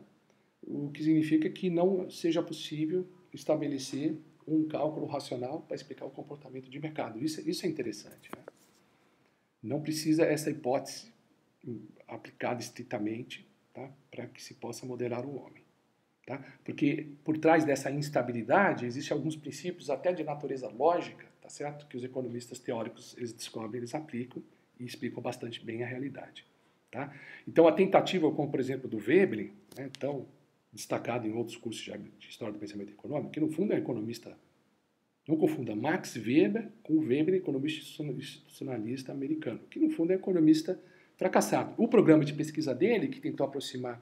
O que significa que não seja possível estabelecer um cálculo racional para explicar o comportamento de mercado. Isso é interessante. Né? Não precisa essa hipótese aplicada estritamente, tá? Para que se possa moderar o homem. Tá? Porque por trás dessa instabilidade existem alguns princípios até de natureza lógica, tá certo? Que os economistas teóricos eles descobrem, eles aplicam e explicam bastante bem a realidade. Tá? Então a tentativa, como por exemplo do Veblen, né, tão destacado em outros cursos de História do Pensamento Econômico, que no fundo é um economista, não confunda Max Weber com o Veblen, economista institucionalista americano, que no fundo é um economista fracassado. O programa de pesquisa dele, que tentou aproximar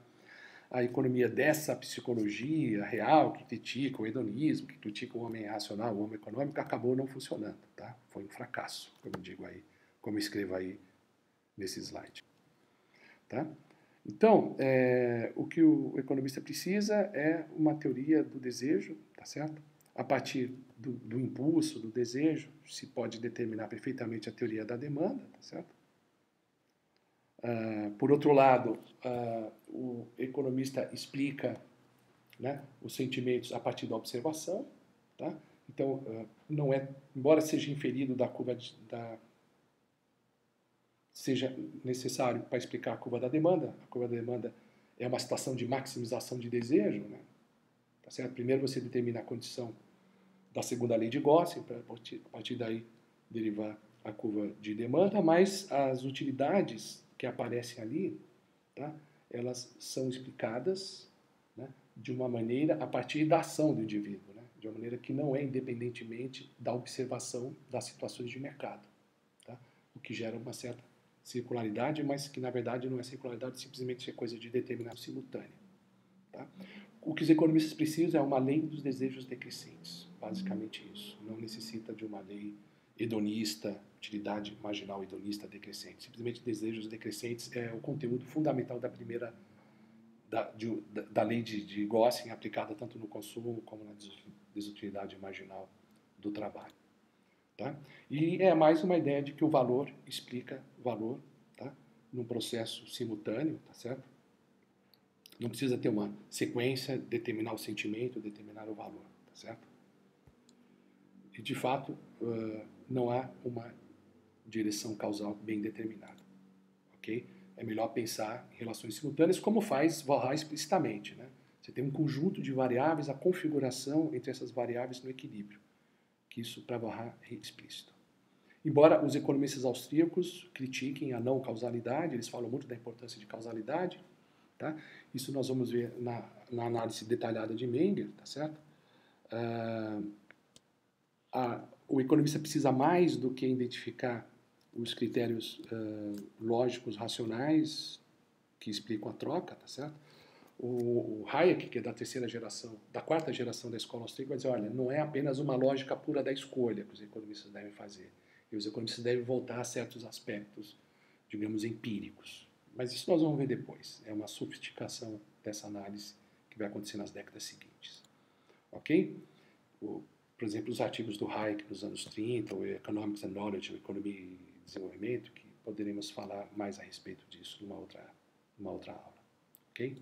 a economia dessa psicologia real, que critica o hedonismo, que critica o homem racional, o homem econômico, acabou não funcionando. Tá? Foi um fracasso, como eu digo aí, como eu escrevo aí nesse slide. Tá? Então, o que o economista precisa é uma teoria do desejo, tá certo? A partir do impulso, do desejo, se pode determinar perfeitamente a teoria da demanda, tá certo? Por outro lado, o economista explica, né, os sentimentos a partir da observação. Tá? Então, não é, embora seja inferido da curva seja necessário para explicar a curva da demanda é uma situação de maximização de desejo. Né? Tá certo? Primeiro você determina a condição da segunda lei de Gauss, para a partir daí derivar a curva de demanda, mas as utilidades que aparecem ali, tá? Elas são explicadas, né, de uma maneira a partir da ação do indivíduo, né, de uma maneira que não é independentemente da observação das situações de mercado, tá? O que gera uma certa circularidade, mas que na verdade não é circularidade, simplesmente é coisa de determinação simultânea. Tá? O que os economistas precisam é uma lei dos desejos decrescentes, basicamente isso. Não necessita de uma lei hedonista, utilidade marginal hedonista decrescente. Simplesmente desejos decrescentes é o conteúdo fundamental da primeira da lei de Gauss, aplicada tanto no consumo como na desutilidade marginal do trabalho. Tá? E é mais uma ideia de que o valor explica o valor, tá? Num processo simultâneo, tá certo? Não precisa ter uma sequência, determinar o sentimento, determinar o valor, tá certo? E, de fato, não há uma direção causal bem determinada, ok? É melhor pensar em relações simultâneas, como faz Walras explicitamente, né? Você tem um conjunto de variáveis, a configuração entre essas variáveis no equilíbrio, que isso para Walras é explícito. Embora os economistas austríacos critiquem a não causalidade, eles falam muito da importância de causalidade, tá? Isso nós vamos ver na análise detalhada de Menger, tá certo? O economista precisa mais do que identificar os critérios lógicos, racionais que explicam a troca, tá certo? O Hayek, que é da terceira geração, da quarta geração da escola austríaca, vai dizer, olha, não é apenas uma lógica pura da escolha que os economistas devem fazer. E os economistas devem voltar a certos aspectos, digamos, empíricos. Mas isso nós vamos ver depois. É uma sofisticação dessa análise que vai acontecer nas décadas seguintes. Ok? Por exemplo, os artigos do Hayek nos anos 30, o Economics and Knowledge, o Economia e Desenvolvimento, que poderemos falar mais a respeito disso numa outra aula. Ok?